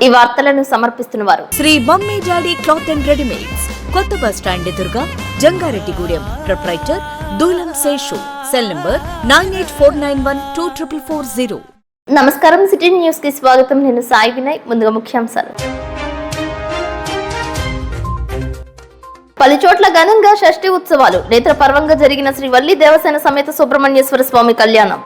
ఈ వార్తలను సమర్పిస్తున్న వారు Shri mummy daddy cloth and readymades, కొత్త బస్ స్టాండ్ ఎదురుగా, జంగారెడ్డిగూడెం. ప్రొప్రైటర్ దూలం శేషు. Cell number 9849124440. నమస్కారం. సిటీ న్యూస్ కి స్వాగతం. నేను సాయి వినయ్. ముందుగా ముఖ్యాంశాలు. పలుచోట్ల ఘనంగా షష్ఠి ఉత్సవాలు. నేత్రపర్వంగా జరిగిన శ్రీ వల్లి దేవసేన సమేత సుబ్రహ్మణ్యేశ్వర స్వామి కళ్యాణం.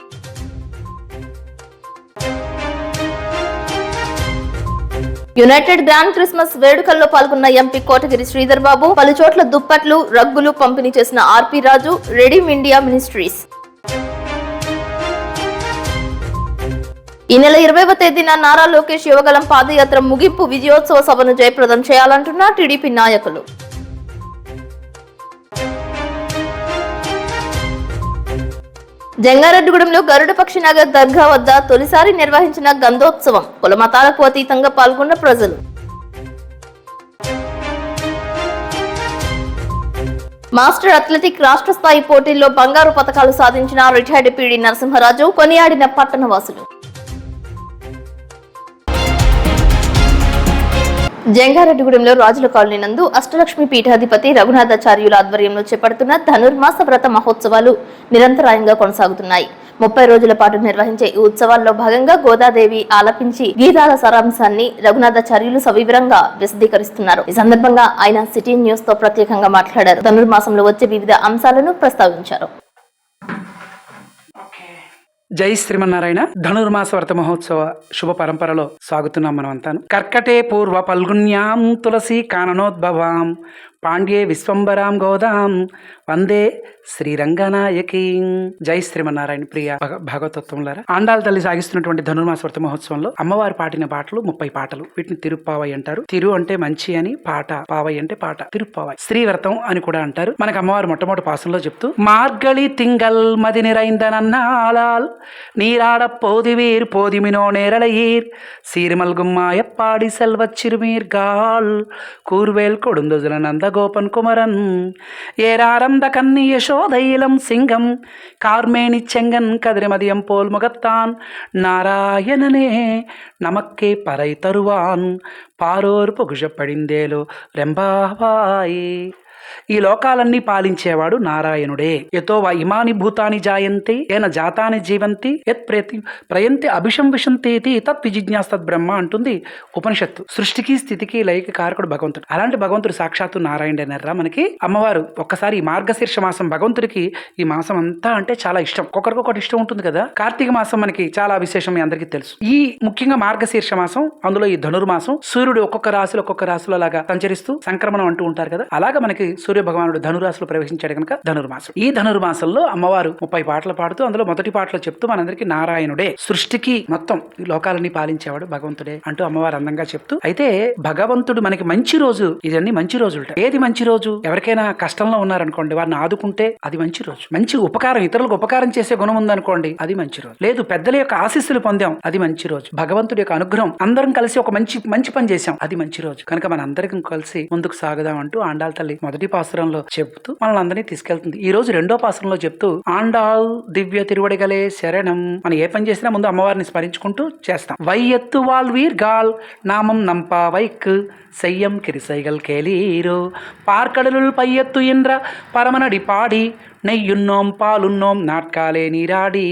యునైటెడ్ గ్రాండ్ క్రిస్మస్ వేడుకల్లో పాల్గొన్న ఎంపీ కోటగిరి శ్రీధర్ బాబు. పలుచోట్ల దుప్పట్లు, రగ్గులు పంపిణీ చేసిన ఆర్పి రాజు, రెడీమ్ ఇండియా మినిస్ట్రీస్. ఈ నెల 20వ తేదీన నారా లోకేష్ యువగలం పాదయాత్ర ముగింపు విజయోత్సవ సభను జయప్రదం చేయాలంటున్న టీడీపీ నాయకులు. జంగారెడ్డిగూడెంలో గరుడ పక్షినగర్ దర్గా వద్ద తొలిసారి నిర్వహించిన గంధోత్సవం. కుల మతాలకు అతీతంగా పాల్గొన్న ప్రజలు. మాస్టర్ అథ్లెటిక్ రాష్ట్ర స్థాయి పోటీల్లో బంగారు పతకాలు సాధించిన రిటైర్డ్ పీడీ నరసింహరాజు, కొనియాడిన పట్టణవాసులు. జంగారెడ్డిగూడెంలో రాజుల కాలనీ నందు అష్టలక్ష్మి పీఠాధిపతి రఘునాథాచార్యుల ఆధ్వర్యంలో చేపడుతున్న ధనుర్మాస వ్రత మహోత్సవాలు నిరంతరాయంగా కొనసాగుతున్నాయి. 30 రోజుల పాటు నిర్వహించే ఈ ఉత్సవాల్లో భాగంగా గోదాదేవి ఆలపించి గీతాల సారాంశాన్ని రఘునాథాచార్యులు సవివరంగా విశదీకరిస్తున్నారు. ఈ సందర్భంగా ఆయన సిటీ న్యూస్ తో ప్రత్యేకంగా మాట్లాడారు. ధనుర్మాసంలో వచ్చే వివిధ అంశాలను ప్రస్తావించారు. జై శ్రీమన్నారాయణ. ధనుర్మాస వ్రత మహోత్సవ శుభ పరంపరలో సాగుతున్నాం మనమంతాను. కర్కటే పూర్వ పల్గున్యాం తులసి కాననోద్భవాం పాండ్యే విశ్వంబరాం గోదాం వందే శ్రీరంగనాయకీ. జై శ్రీమన్నారాయణ. ప్రియ భాగవతత్వంలారా, ఆండాల తల్లి సాగిస్తున్నటువంటి ధనుర్మాస వ్రత మహోత్సవంలో అమ్మవారు పాటిన పాటలు 30 పాటలు. వీటిని తిరుప్పావై అంటారు. తిరు అంటే మంచి అని, పాట పావై అంటే పాట, తిరుప్పావై. స్త్రీ వ్రతం అని కూడా అంటారు. మనకు అమ్మవారు మొట్టమొదటి పాసంలో చెప్తూ మార్గళి తింగల్ మది நிறைந்தனன்னாளால் நீராட போதிவீர் போதிமினோ நேரலையீர் சீர்மல்கும்மாயப்பாடி செல்வச் சிறுமீர்கால் கூர்வேல் கொடுந்ததுல நந்தகோபன் குமரன் ஏராரந்த கன்னி யசோதையிலம் சிங்கம் கார்மேனி செங்கன் கதிரமதியம் போல் முகத்தான் நாராயணனே நமக்கே பறை தருவான் பாரோர் புகுஷப்பడిందేలో రెంబావాయి. ఈ లోకాలన్నీ పాలించేవాడు నారాయణుడే. యతో వా ఇమాని భూతాని జాయంతే ఏన జాతాని జీవంతి యత్ ప్రయంతి అభిశంవిశంతేతి తత్ విజిజ్ఞాస్తద్ బ్రహ్మ అంటుంది ఉపనిషత్తు. సృష్టికి స్థితికి లయకి కారకుడు భగవంతుడు. అలాంటి భగవంతుడు సాక్షాత్తు నారాయణుడేనర్రా. మనకి అమ్మవారు ఒక్కసారి ఈ మార్గశీర్ష మాసం, భగవంతుడికి ఈ మాసం అంతా అంటే చాలా ఇష్టం. ఒక్కొక్కరికి ఇష్టం ఉంటుంది కదా. కార్తీక మాసం మనకి చాలా విశేషం, మీ అందరికీ తెలుసు. ఈ ముఖ్యంగా మార్గశీర్ష మాసం, అందులో ఈ ధనుర్మాసం సూర్యుడు ఒక్కొక్క రాశిలో లాగా సంచరిస్తూ సంక్రమణం అంటూ ఉంటారు కదా. అలాగా మనకి సూర్య భగవానుడు ధనురాశిలో ప్రవేశించాడు కనుక ధనుర్మాసం. ఈ ధనుర్మాసంలో అమ్మవారు 30 పాటలు పాడుతూ అందులో మొదటి పాటలో చెప్తూ మనందరికీ నారాయణుడే, సృష్టికి మొత్తం ఈ లోకాలన్నీ పాలించేవాడు భగవంతుడే అంటూ అమ్మవారు అందంగా చెప్తూ, అయితే భగవంతుడు మనకి మంచి రోజు, ఇదన్నీ మంచి రోజులు. ఏది మంచి రోజు? ఎవరికైనా కష్టంలో ఉన్నారనుకోండి, వారిని ఆదుకుంటే అది మంచి రోజు. మంచి ఉపకారం, ఇతరులకు ఉపకారం చేసే గుణం ఉందనుకోండి, అది మంచి రోజు. లేదు, పెద్దల యొక్క ఆశీస్సులు పొందాం, అది మంచి రోజు. భగవంతుడి యొక్క అనుగ్రహం, అందరం కలిసి ఒక మంచి పని చేశాం, అది మంచి రోజు. కనుక మన అందరికీ కలిసి ముందుకు సాగుదాం అంటూ ఆండాల తల్లి మొదటి పాసురంలో చెప్తూ మనల్ని అందరినీ తీసుకెళ్తుంది. ఈ రోజు రెండో పాసురంలో చెప్తూ ఆండాల్ దివ్య తిరువడిగలే శరణం. మనం ఏ పని చేసినా ముందు అమ్మవారిని స్మరించుకుంటూ చేస్తాం. వైయత్తు వాల్వీర్ గాల్ నామం నంపా వైక్ செய்யம் கிரிசைகள் கேளீரோ பார்க்கடலுள் பையத்து என்ற பரமனடி பாடி நெய்யுண்ணோம் பாலுண்ணோம் நாட்காலே நீராடி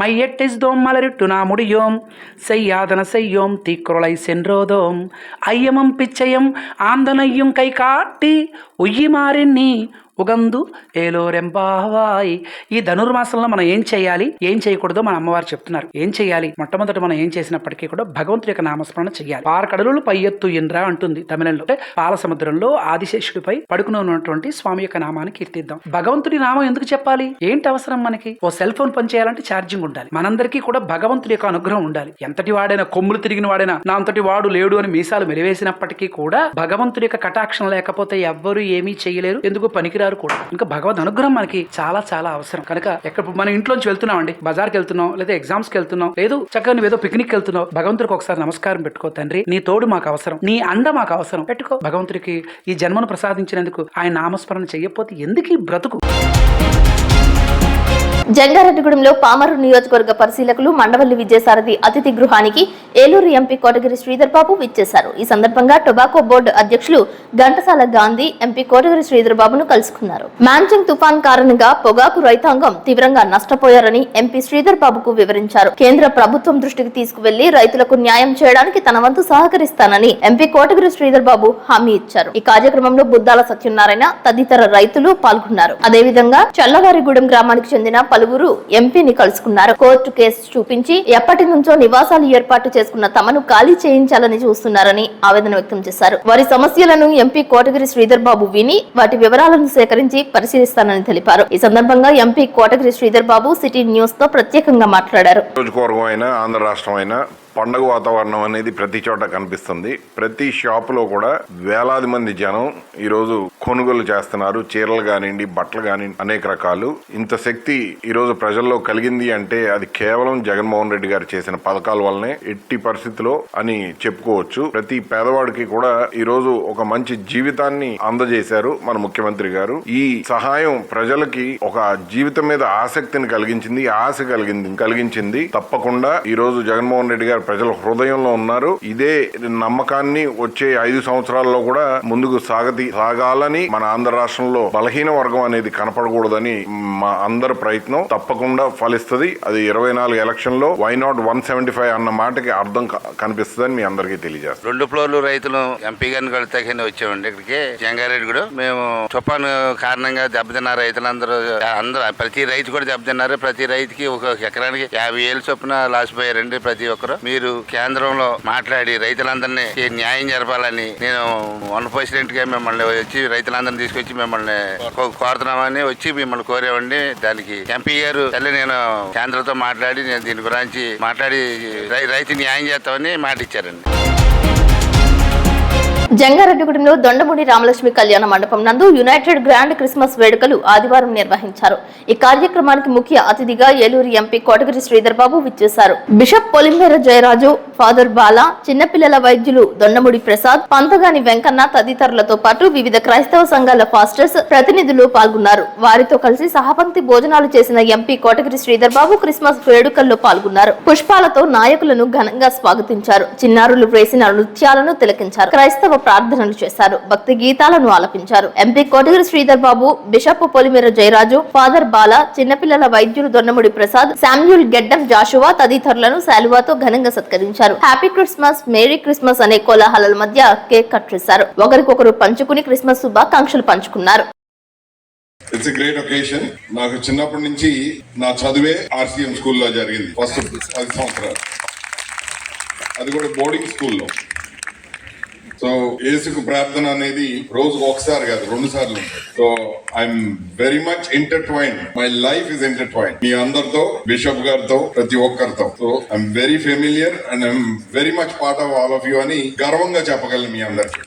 மையட்டிஸ்தோம் மலரிட்டு நாம் முடியோம் செய்யாதன செய்யோம் தீக்குறளை சென்றோதோம் ஐயமும் பிச்சையும் ஆந்தனையும் கை காட்டி உய்யிமாறின் நீ ఉగందు ఏలోరెంబావాయ్. ఈ ధనుర్మాసంలో మనం ఏం చేయాలి, ఏం చేయకూడదో మన అమ్మవారు చెప్తున్నారు. ఏం చేయాలి? మొట్టమొదటి మనం ఏం చేసినప్పటికీ కూడా భగవంతుడి యొక్క నామస్మరణ చేయాలి. పారకడలు పై ఎత్తు ఇంద్ర అంటుంది తమిళంలో. అంటే పాల సముద్రంలో ఆదిశేషుడిపై పడుకుని ఉన్నటువంటి స్వామి యొక్క నామాన్ని కీర్తిద్దాం. భగవంతుడి నామం ఎందుకు చెప్పాలి? ఏంటి అవసరం మనకి? ఓ సెల్ ఫోన్ పని చేయాలంటే ఛార్జింగ్ ఉండాలి. మనందరికీ కూడా భగవంతుడి యొక్క అనుగ్రహం ఉండాలి. ఎంతటి వాడైనా, కొమ్ములు తిరిగిన వాడైనా, నా అంతటి వాడు లేడు అని మీసాలు మెలివేసినప్పటికీ కూడా భగవంతుడి యొక్క కటాక్షం లేకపోతే ఎవ్వరూ ఏమీ చేయలేరు, ఎందుకు పనికి కూడా. ఇంకా భగవద్ అనుగ్రహం మనకి చాలా చాలా అవసరం. కనుక ఎక్కడ మన ఇంట్లోంచి వెళ్తున్నాం అండి, బజార్కి వెళ్తున్నాం, లేదా ఎగ్జామ్స్ కి వెళ్తున్నాం, లేదు చక్కగా నువ్వు ఏదో పిక్నిక్ వెళ్తున్నావు, భగవంతుడికి ఒకసారి నమస్కారం పెట్టుకో. తండ్రి, నీ తోడు మాకు అవసరం, నీ అండ మాకు అవసరం. పెట్టుకో. భగవంతుడికి ఈ జన్మను ప్రసాదించినందుకు ఆయన నామస్మరణ చెయ్యకపోతే ఎందుకు ఈ బ్రతుకు? జంగారెడ్డిగూడెంలో పామరు నియోజకవర్గ పరిశీలకులు మండవల్లి విజయసారథి అతిథి గృహానికి ఏలూరు ఎంపీ కోటగిరి శ్రీధర్ బాబు విచ్చేశారు. ఈ సందర్భంగా టొబాకో బోర్డు అధ్యక్షులు ఘంటసాల గాంధీ ఎంపీ కోటగిరి శ్రీధర్ బాబును కలుసుకున్నారు. మాన్సింగ్ తుఫాన్ కారణంగా పొగాకు రైతాంగం తీవ్రంగా నష్టపోయారని ఎంపీ శ్రీధర్ బాబుకు వివరించారు. కేంద్ర ప్రభుత్వం దృష్టికి తీసుకువెళ్లి రైతులకు న్యాయం చేయడానికి తన వంతు సహకరిస్తానని ఎంపీ కోటగిరి శ్రీధర్ బాబు హామీ ఇచ్చారు. ఈ కార్యక్రమంలో బుద్దాల సత్యనారాయణ తదితర రైతులు పాల్గొన్నారు. అదేవిధంగా చల్లవారిగూడెం గ్రామానికి చెందిన పలువురు ఎంపీని కలుసుకున్నారు. కోర్టు కేసు చూపించి ఎప్పటి నుంచో నివాసాలు ఏర్పాటు చేసుకున్న తమను ఖాళీ చేయించాలని చూస్తున్నారని ఆవేదన వ్యక్తం చేశారు. వారి సమస్యలను ఎంపీ కోటగిరి శ్రీధర్ బాబు విని వాటి వివరాలను సేకరించి పరిశీలిస్తానని తెలిపారు. ఈ సందర్భంగా MP Kotagiri Sridhar Babu city news తో ప్రత్యేకంగా మాట్లాడారు. ఆంధ్ర రాష్ట్రమైన పండుగ వాతావరణం అనేది ప్రతి చోట కనిపిస్తుంది. ప్రతి షాపులో కూడా వేలాది మంది జనం ఈరోజు కొనుగోలు చేస్తున్నారు. చీరలు కానివ్వండి, బట్టలు కానివ్వండి, అనేక రకాలు. ఇంత శక్తి ఈరోజు ప్రజల్లో కలిగింది అంటే అది కేవలం జగన్మోహన్ రెడ్డి గారు చేసిన పథకాల వల్లనే ఎట్టి పరిస్థితిలో అని చెప్పుకోవచ్చు. ప్రతి పేదవాడికి కూడా ఈరోజు ఒక మంచి జీవితాన్ని అందజేశారు మన ముఖ్యమంత్రి గారు. ఈ సహాయం ప్రజలకి ఒక జీవితం మీద ఆసక్తిని కలిగించింది, ఆశ కలిగించింది. తప్పకుండా ఈరోజు జగన్మోహన్ రెడ్డి గారు ప్రజల హృదయంలో ఉన్నారు. ఇదే నమ్మకాన్ని వచ్చే 5 సంవత్సరాల్లో కూడా ముందుకు సాగాలని, మన ఆంధ్ర రాష్ట్రంలో బలహీన వర్గం అనేది కనపడకూడదని మా అందరి ప్రయత్నం తప్పకుండా ఫలిస్తుంది. అది 24 ఎలక్షన్ లో వై నాట్ 175 అన్న మాటకి అర్థం కనిపిస్తుందని మీ అందరికీ తెలియజేస్తాం. 2 ఫ్లోర్లు రైతులు ఎంపీ గారిని కలిసి వచ్చామండి ఇక్కడికి జంగారెడ్డి కూడా. మేము తుఫాను కారణంగా దెబ్బతిన్న రైతులందరూ ప్రతి రైతు కూడా దెబ్బతిన్నారు. ప్రతి రైతుకి ఒక ఎకరానికి 50,000 చొప్పున లాసిపోయారండి ప్రతి ఒక్కరు. మీరు కేంద్రంలో మాట్లాడి రైతులందరినీ న్యాయం జరపాలని నేను వన్ ప్రెసిడెంట్ గా మిమ్మల్ని వచ్చి రైతులందరినీ తీసుకొచ్చి మిమ్మల్ని కోరుతున్నామని వచ్చి మిమ్మల్ని కోరేవండి. దానికి ఎంపీ గారు నేను కేంద్రంతో మాట్లాడి నేను దీని గురించి మాట్లాడి రైతు న్యాయం చేస్తామని మాట ఇచ్చారండి. జంగారెడ్డిగూడెంలో దొండమూడి రామలక్ష్మి కళ్యాణ మండపం నందు యునైటెడ్ గ్రాండ్ క్రిస్మస్ వేడుకలు ఆదివారం నిర్వహించారు. ఈ కార్యక్రమానికి ముఖ్య అతిథిగా ఏలూరు ఎంపీ కోటగిరి శ్రీధర్ బాబు విచ్చేశారు. బిషప్ పొలిమేర జయరాజు, ఫాదర్ బాలా, చిన్నపిల్లల వైద్యులు దొండమూడి ప్రసాద్, పంతగాని వెంకన్న తదితరులతో పాటు వివిధ క్రైస్తవ సంఘాల పాస్టర్స్ ప్రతినిధులు పాల్గొన్నారు. వారితో కలిసి సహపంక్తి భోజనాలు చేసిన ఎంపీ కోటగిరి శ్రీధర్ బాబు క్రిస్మస్ వేడుకల్లో పాల్గొన్నారు. పుష్పాలతో నాయకులను ఘనంగా స్వాగతించారు. చిన్నారులు వేసిన నృత్యాలను తిలకించారు. క్రైస్తవ ప్రార్థనలు చేశారు. భక్తి గీతాలను ఆలపించారు. ఎంపీ కోటగిరి శ్రీధర్ బాబు, బిషప్ పొలిమేర జయరాజు, ఫాదర్ బాలా, చిన్నపిల్లల వైద్యులు దొన్నముడి ప్రసాద్, శామ్యూల్ గెడ్డం జాషువా తదితరులను శాలువాతో ఘనంగా సత్కరించారు. హ్యాపీ క్రిస్మస్, మేరీ క్రిస్మస్ అనే కోలాహలాల మధ్య కేక్ కట్ చేశారు. ఒకరికొకరు పంచుకుని క్రిస్మస్ శుభాకాంక్షలు పంచుకున్నారు. It's a great occasion. నాకు చిన్నప్పటి నుంచి నా చదువే ఆర్సీఎం స్కూల్లో జరిగింది. ఫస్ట్ 10 సంవత్సరాలు అది కూడా బోర్డింగ్ స్కూల్లో. సో యేసుకు ప్రార్థన అనేది రోజుకు ఒకసారి కాదు 2 సార్లు ఉంటుంది. So I'm very much intertwined. My life is intertwined మీ అందరితో, బిషప్ గారితో, ప్రతి ఒక్కరితో. So I'm very familiar and I'm very much part of all of you అని గర్వంగా చెప్పగలను మీ అందరికి.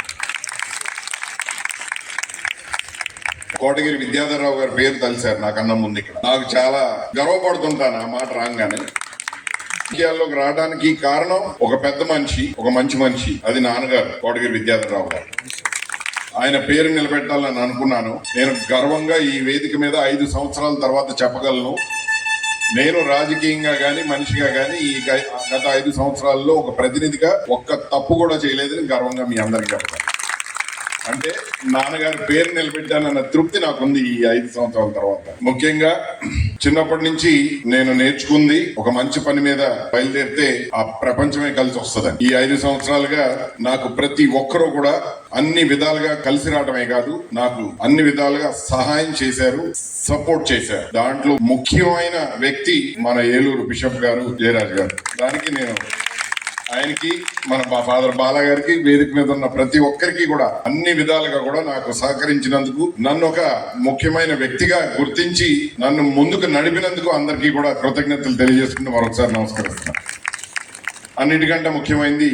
కోటగిరి విద్యాధరరావు గారి పేరు తెలిసారు నాకన్నా ముందు. ఇక్కడ నాకు చాలా గర్వపడుతుంటాను ఆ మాట రాగానే. రాజకీయాల్లోకి రావడానికి కారణం ఒక పెద్ద మనిషి, ఒక మంచి మనిషి. అది నాన్నగారు కోటగిరి విద్యాధరరావు గారు. ఆయన పేరు నిలబెట్టాలని అనుకున్నాను. నేను గర్వంగా ఈ వేదిక మీద 5 సంవత్సరాల తర్వాత చెప్పగలను, నేను రాజకీయంగా గాని మనిషిగా గాని ఈ గత 5 సంవత్సరాల్లో ఒక ప్రతినిధిగా ఒక్క తప్పు కూడా చేయలేదని గర్వంగా మీ అందరికి చెప్తాను. అంటే నాన్నగారి పేరు నిలబెట్టానన్న తృప్తి నాకుంది ఈ 5 సంవత్సరాల తర్వాత. ముఖ్యంగా చిన్నప్పటి నుంచి నేను నేర్చుకుంది ఒక మంచి పని మీద బయలుదేరితే ఆ ప్రపంచమే కలిసి వస్తుందని. ఈ 5 సంవత్సరాలుగా నాకు ప్రతి ఒక్కరూ కూడా అన్ని విధాలుగా కలిసి రావడమే కాదు, నాకు అన్ని విధాలుగా సహాయం చేశారు, సపోర్ట్ చేశారు. దాంట్లో ముఖ్యమైన వ్యక్తి మన ఏలూరు బిషప్ గారు, జయరాజ్ గారు. దానికి నేను ఆయనకి, మన ఫాదర్ బాలా గారికి, వేదిక మీద ఉన్న ప్రతి ఒక్కరికి కూడా అన్ని విధాలుగా కూడా నాకు సహకరించినందుకు, నన్ను ఒక ముఖ్యమైన వ్యక్తిగా గుర్తించి నన్ను ముందుకు నడిపినందుకు అందరికీ కూడా కృతజ్ఞతలు తెలియజేసుకుంటూ మరొకసారి నమస్కరిస్తున్నాను. అన్నిటికంటే ముఖ్యమైనది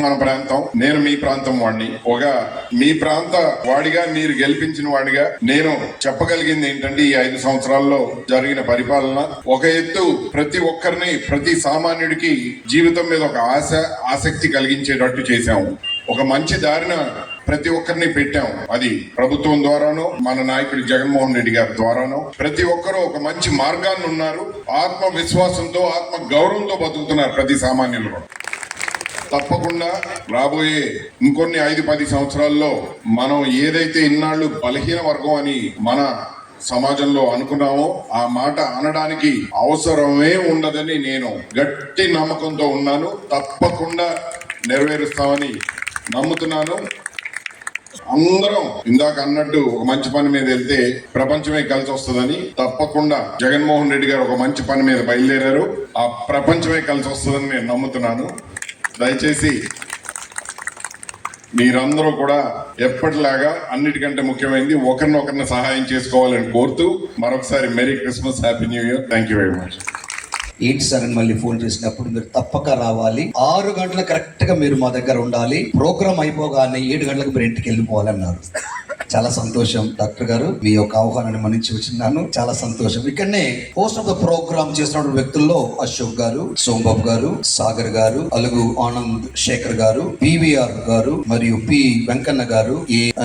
మన ప్రాంతం. నేను మీ ప్రాంతం వాడిని, ఒక మీ ప్రాంత వాడిగా, మీరు గెలిపించిన వాడిగా నేను చెప్పగలిగింది ఏంటంటే ఈ 5 సంవత్సరాల్లో జరిగిన పరిపాలన ఒక ఎత్తు ప్రతి ఒక్కరిని, ప్రతి సామాన్యుడికి జీవితం మీద ఒక ఆశ, ఆసక్తి కలిగించేటట్టు చేశాము. ఒక మంచి దారిన ప్రతి ఒక్కరిని పెట్టాం. అది ప్రభుత్వం ద్వారానో మన నాయకుడు జగన్మోహన్ రెడ్డి గారి ద్వారానో ప్రతి ఒక్కరూ ఒక మంచి మార్గాన్ని ఉన్నారు. ఆత్మ విశ్వాసంతో ఆత్మ గౌరవంతో బతుకుతున్నారు ప్రతి సామాన్యులు. తప్పకుండా రాబోయే ఇంకొన్ని 5-10 సంవత్సరాల్లో మనం ఏదైతే ఇన్నాళ్ళు బలహీన వర్గం అని మన సమాజంలో అనుకున్నామో ఆ మాట అనడానికి అవసరమే ఉండదని నేను గట్టి నమ్మకంతో ఉన్నాను. తప్పకుండా నెరవేరుస్తామని నమ్ముతున్నాను. అందరం ఇందాక అన్నట్టు ఒక మంచి పని మీద వెళ్తే ప్రపంచమే కలిసి వస్తుందని, తప్పకుండా జగన్మోహన్ రెడ్డి గారు ఒక మంచి పని మీద బయలుదేరారు. ఆ ప్రపంచమే కలిసి వస్తుందని నేను నమ్ముతున్నాను. దయచేసి మీరందరూ కూడా ఎప్పటిలాగా అన్నిటికంటే ముఖ్యమైనది ఒకరినొకరిని సహాయం చేసుకోవాలని కోరుతూ మరొకసారి merry Christmas, happy new year. Thank you very much. 87 మళ్ళీ ఫోన్ చేసినప్పుడు మీరు తప్పక రావాలి. 6 గంటల కరెక్ట్ గా మీరు మా దగ్గర ఉండాలి. ప్రోగ్రామ్ అయిపోగానే 7 గంటలకు మీరు ఇంటికి వెళ్ళిపోవాలన్నారు. చాలా సంతోషం డాక్టర్ గారు, మీ యొక్క ఆహ్వానాన్ని మన్నించి వచ్చినాను. చాలా సంతోషం. ఇక్కడనే పోస్ట్ ఆఫ్ ద ప్రోగ్రామ్ చేసిన వ్యక్తుల్లో అశోక్ గారు, సోంబాబు గారు, సాగర్ గారు, అలుగు ఆనంద్ శేఖర్ గారు, పివిఆర్ గారు మరియు P Venkanna garu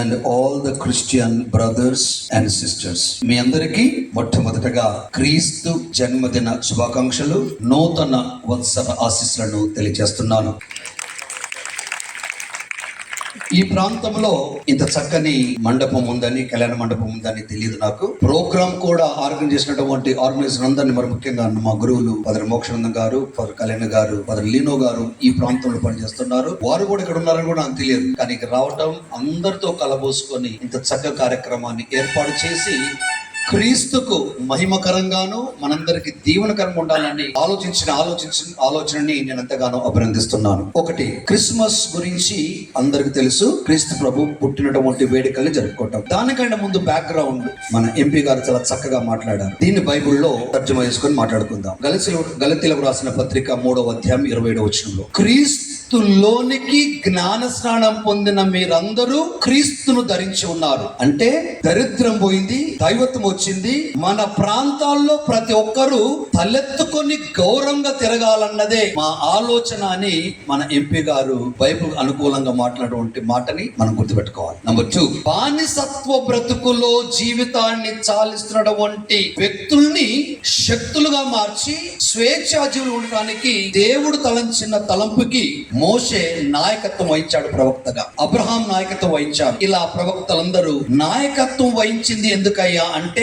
and all the Christian brothers and sisters, మీ అందరికీ మొట్టమొదటగా క్రీస్తు జన్మదిన శుభాకాంక్షలు, నూతన వత్సర ఆశీస్సులను తెలియజేస్తున్నాను. ఈ ప్రాంతంలో ఇంత చక్కని మండపం ఉందని, కళ్యాణ మండపం ఉందని తెలియదు నాకు. ప్రోగ్రామ్ కూడా ఆర్గనైజ్ చేసినటువంటి ఆర్గనైజర్ అందరినీ, మరి ముఖ్యంగా మా గురువులు ఫాదర్ మోక్షానందం గారు, ఫాదర్ కళ్యాణ్ గారు, ఫాదర్ లీనో గారు ఈ ప్రాంతంలో పనిచేస్తున్నారు. వారు కూడా ఇక్కడ ఉన్నారని కూడా నాకు తెలియదు. కానీ ఇక్కడ రావటం, అందరితో కలబోసుకొని ఇంత చక్కగా కార్యక్రమాన్ని ఏర్పాటు చేసి క్రీస్తుకు మహిమకరంగాను మనందరికి దీవెనకరంగా ఉండాలని ఆలోచనని నేను ఎంతగానో అభినందిస్తున్నాను. ఒకటి, క్రిస్మస్ గురించి అందరికి తెలుసు. క్రీస్తు ప్రభు పుట్టినటువంటి వేడుకల్ని జరుపుకోవటం. దానికంటే ముందు బ్యాక్గ్రౌండ్ మన ఎంపీ గారు చాలా చక్కగా మాట్లాడారు. దీన్ని బైబిల్లో తర్జుమా చేసుకొని మాట్లాడుకుందాం. గలతీలకు రాసిన పత్రిక 3వ అధ్యాయం 27వ వచనంలో, క్రీస్తులోనికి జ్ఞాన స్నానం పొందిన మీరందరూ క్రీస్తును ధరించి ఉన్నారు. అంటే దరిద్రం పోయింది, దైవత్వం వచ్చింది. మన ప్రాంతాల్లో ప్రతి ఒక్కరూ తలెత్తుకొని గౌరవంగా తిరగాలన్నదే మా ఆలోచన అని మన ఎంపీ గారు బైబిల్ అనుకూలంగా మాట్లాడేటువంటి మాటని మనం గుర్తుపెట్టుకోవాలి. నంబర్ 2, బానిసత్వ బ్రతుకులో జీవితాన్ని చాలిస్తున్నటువంటి వ్యక్తుల్ని శక్తులుగా మార్చి స్వేచ్ఛాజీవులు ఉండడానికి దేవుడు తలంచిన తలంపుకి మోషే నాయకత్వం వహించాడు ప్రవక్తగా. అబ్రహాం నాయకత్వం వహించాడు. ఇలా ప్రవక్తలందరూ నాయకత్వం వహించింది ఎందుకయ్యా అంటే,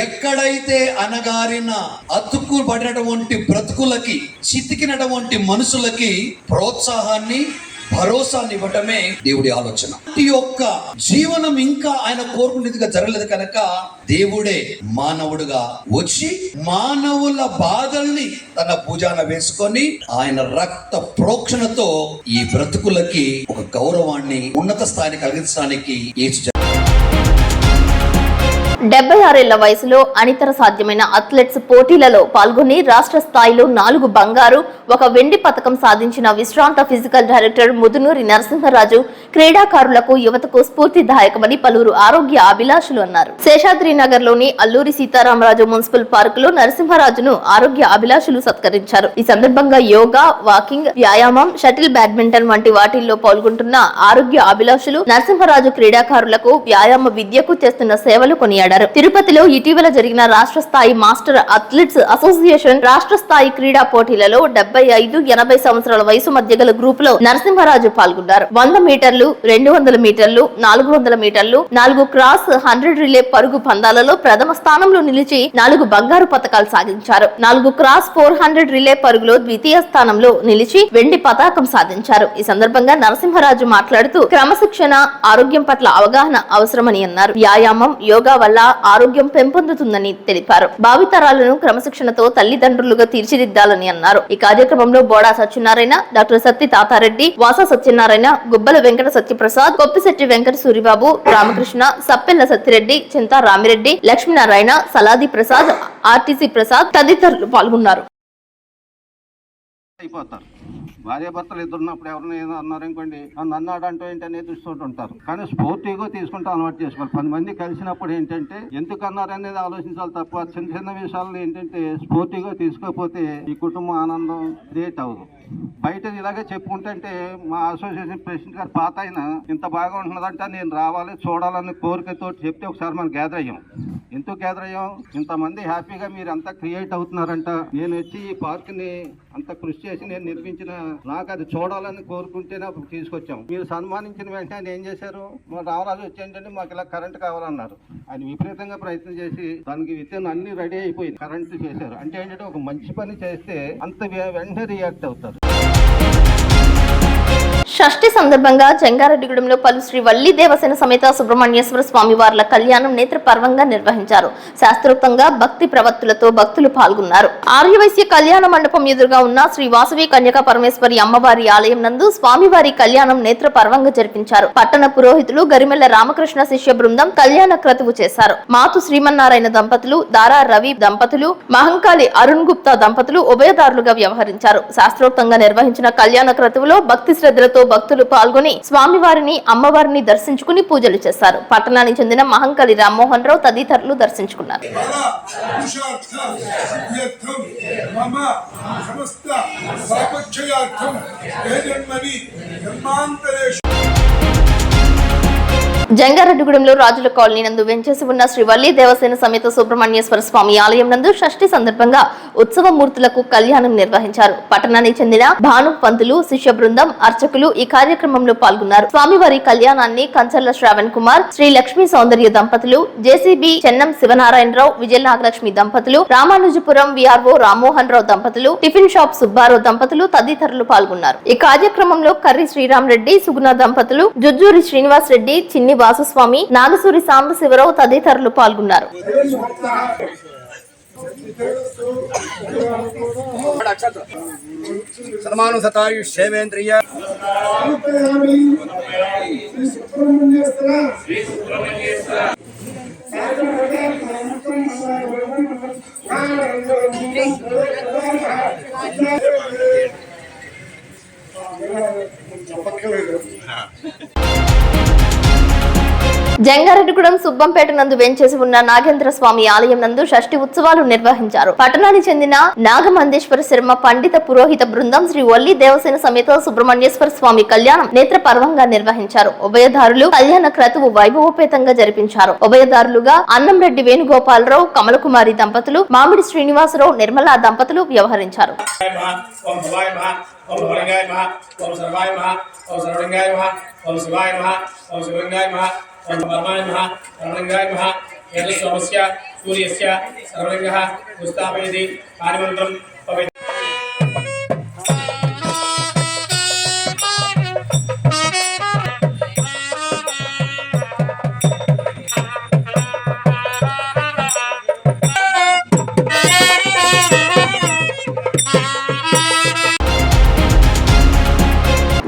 ఎక్కడైతే అనగారిన అతుక్కు పడినటువంటి బ్రతుకులకి, చితికినటువంటి మనుషులకి ప్రోత్సాహాన్ని, భరోసాని ఇవ్వటమే దేవుడి ఆలోచన. ఈ యొక్క జీవనం ఇంకా ఆయన కోరుకునేదిగా జరగలేదు కనుక దేవుడే మానవుడుగా వచ్చి మానవుల బాధల్ని తన భుజాన వేసుకొని ఆయన రక్త ప్రోక్షణతో ఈ బ్రతుకులకి ఒక గౌరవాన్ని, ఉన్నత స్థాయిని కలిగించడానికి 76 ఏళ్ల వయసులో అనితర సాధ్యమైన అథ్లెట్స్ పోటీలలో పాల్గొని రాష్ట్ర స్థాయిలో 4 బంగారు, 1 వెండి పతకం సాధించిన విశ్రాంత ఫిజికల్ డైరెక్టర్ ముదునూరి నరసింహరాజు క్రీడాకారులకు, యువతకు స్ఫూర్తిదాయకమని పలువురు ఆరోగ్య అభిలాషులు అన్నారు. శేషాద్రి నగర్ లోని అల్లూరి సీతారామరాజు మున్సిపల్ పార్క్ లో నరసింహరాజును ఆరోగ్య అభిలాషులు సత్కరించారు. ఈ సందర్భంగా యోగా, వాకింగ్, వ్యాయామం, షటిల్ బ్యాడ్మింటన్ వంటి వాటిల్లో పాల్గొంటున్న ఆరోగ్య అభిలాషులు నరసింహరాజు క్రీడాకారులకు వ్యాయామ విద్యకు చేస్తున్న సేవలు కొనియాడారు. తిరుపతిలో ఇటీవల జరిగిన రాష్ట్ర స్థాయి మాస్టర్ అథ్లెట్స్ అసోసియేషన్ రాష్ట్ర స్థాయి క్రీడా పోటీలలో 75-80 సంవత్సరాల వయసు మధ్య గల గ్రూప్ లో నరసింహరాజు పాల్గొన్నారు. 100 మీటర్లు, 200 మీటర్లు, 400 మీటర్లు, 4 క్రాస్ 100 రిలే పరుగు పందాలలో ప్రథమ స్థానంలో నిలిచి 4 బంగారు పతకాలు సాధించారు. 4 క్రాస్ 400 రిలే పరుగులో ద్వితీయ స్థానంలో నిలిచి వెండి పతాకం సాధించారు. ఈ సందర్భంగా నరసింహరాజు మాట్లాడుతూ క్రమశిక్షణ, ఆరోగ్యం పట్ల అవగాహన అవసరమని అన్నారు. వ్యాయామం, యోగా వల్ల ఆరోగ్యం పెంపొందుతుందని తెలిపారు. భావితరాలను క్రమశిక్షణతో తల్లిదండ్రులుగా తీర్చిదిద్దాలని అన్నారు. ఈ కార్యక్రమంలో బోడా సత్యనారాయణ, డాక్టర్ సత్తి తాతారెడ్డి, వాస సత్యనారాయణ, గుబ్బల వెంకట సత్యప్రసాద్, కొప్పిశెట్టి వెంకట సూరిబాబు, రామకృష్ణ, సప్పెల్ల సత్తిరెడ్డి, చింతా రామిరెడ్డి, లక్ష్మీనారాయణ, సలాది ప్రసాద్, ఆర్టీసీ ప్రసాద్ తదితరులు పాల్గొన్నారు. అయిపోతారు. భార్యాభర్తలు ఇద్దరు ఉన్నప్పుడు ఎవరిని ఏదో అన్నారు అనుకోండి, నన్ను అన్నాడంటూ ఏంటనే దృష్టి ఉంటారు. కానీ స్పోర్టివ్గా తీసుకుంటూ అలవాటు చేసుకోవాలి. 10 మంది కలిసినప్పుడు ఏంటంటే ఎందుకు అన్నారనేది ఆలోచించాలి తప్ప చిన్న చిన్న విషయాలను ఏంటంటే స్పోర్టివ్గా తీసుకోకపోతే ఈ కుటుంబం ఆనందం క్రియేట్ అవ్వదు. బయట ఇలాగే చెప్పుకుంటే మా అసోసియేషన్ ప్రెసిడెంట్ గారు పాత ఆయన ఇంత బాగా ఉంటున్నదంటే నేను రావాలి చూడాలని కోరికతో చెప్తే ఒకసారి మనం గ్యాదర్ అయ్యాం. ఎందుకు గ్యాదర్ అయ్యాం? ఇంతమంది హ్యాపీగా మీరు అంతా క్రియేట్ అవుతున్నారంట. నేను వచ్చి ఈ పార్క్ని అంత కృషి చేసి నేను నిర్మించిన నాకు అది చూడాలని కోరుకుంటేనే అప్పుడు తీసుకొచ్చాం. మీరు సన్మానించిన వెంటనే ఆయన ఏం చేశారు, మా రామరాజు వచ్చేంటంటే మాకు ఇలా కరెంట్ కావాలన్నారు. ఆయన విపరీతంగా ప్రయత్నం చేసి దానికి విత్తనం అన్ని రెడీ అయిపోయింది, కరెంట్ చేశారు. అంటే ఏంటంటే ఒక మంచి పని చేస్తే అంత వెంటనే రియాక్ట్ అవుతారు. షష్ఠి సందర్భంగా జంగారెడ్డిగూడెంలో పలు శ్రీ వల్లి దేవసేన సమేత సుబ్రహ్మణ్యేశ్వర స్వామి వార్ల కళ్యాణం నేత్రపర్వంగా నిర్వహించారు. శాస్త్రోక్తంగా భక్తి ప్రవత్తులతో భక్తులు పాల్గొన్నారు. ఆర్యవైశ్య కళ్యాణ మండపం ఎదురుగా ఉన్న శ్రీ వాసవి కన్యకా పరమేశ్వరి అమ్మవారి ఆలయం నందు స్వామివారి కళ్యాణం నేత్రపర్వంగా జరిపించారు. పట్టణ పురోహితులు గరిమెల్ల రామకృష్ణ శిష్య బృందం కళ్యాణ క్రతువు చేశారు. మాతు శ్రీమన్నారాయణ దంపతులు, దారా రవి దంపతులు, మహంకాళి అరుణ్ గుప్తా దంపతులు ఉభయదారులుగా వ్యవహరించారు. శాస్త్రోక్తంగా నిర్వహించిన కళ్యాణ క్రతువులో భక్తి శ్రద్ధలతో భక్తులు పాల్గొని స్వామివారిని అమ్మవారిని దర్శించుకుని పూజలు చేశారు. పట్టణానికి చెందిన మహంకాళి రామ్మోహన్ రావు తదితరులు దర్శించుకున్నారు. జంగారెడ్డిగూడెంలో రాజుల కాలనీ నందు వెంచేసి ఉన్న శ్రీ వల్లి దేవసేన సమేత సుబ్రహ్మణ్యేశ్వర స్వామి ఆలయం నందు షష్ఠి సందర్భంగా ఉత్సవ మూర్తులకు కళ్యాణం నిర్వహించారు. పట్టణానికి చెందిన భాను పంతులు, శిష్య బృందం, అర్చకులు ఈ కార్యక్రమంలో పాల్గొన్నారు. స్వామివారి కళ్యాణాన్ని కంచర్ల శ్రావణ్ కుమార్, శ్రీ లక్ష్మీ సౌందర్య దంపతులు, జేసీబీ చెన్నం శివనారాయణరావు, విజయనాగలక్ష్మి దంపతులు, రామానుజపురం విఆర్ఓ రామ్మోహన్ రావు దంపతులు, టిఫిన్ షాప్ సుబ్బారావు దంపతులు తదితరులు పాల్గొన్నారు. ఈ కార్యక్రమంలో కర్రి శ్రీరామ్ రెడ్డి, సుగుణ దంపతులు, జుజ్జూరి శ్రీనివాస్ రెడ్డి, చిన్ని వాసుస్వామి, నాగసూరి సాంబశివరావు తదితరులు పాల్గొన్నారు. జంగారెడ్డిగూడెం సుబ్బంపేట నందు వెంచేసి ఉన్న నాగేంద్ర స్వామి ఆలయం నందు షష్ఠి ఉత్సవాలు నిర్వహించారు. పట్టణానికి చెందిన నాగమందేశ్వర శర్మ పండిత పురోహిత బృందం శ్రీ వల్లి దేవసేన సమేత సుబ్రహ్మణ్యేశ్వర స్వామి కళ్యాణం నేత్రపర్వంగా నిర్వహించారు. ఉభయదారులు కళ్యాణ క్రతువు వైభవోపేతంగా జరిపించారు. ఉభయదారులుగా అన్నంరెడ్డి వేణుగోపాలరావు, కమలకుమారి దంపతులు, మామిడి శ్రీనివాసరావు, నిర్మలా దంపతులు వ్యవహరించారు. सूर्यस्य सर्वलिंगः स्थापयति पारिमन्त्रं पवेत्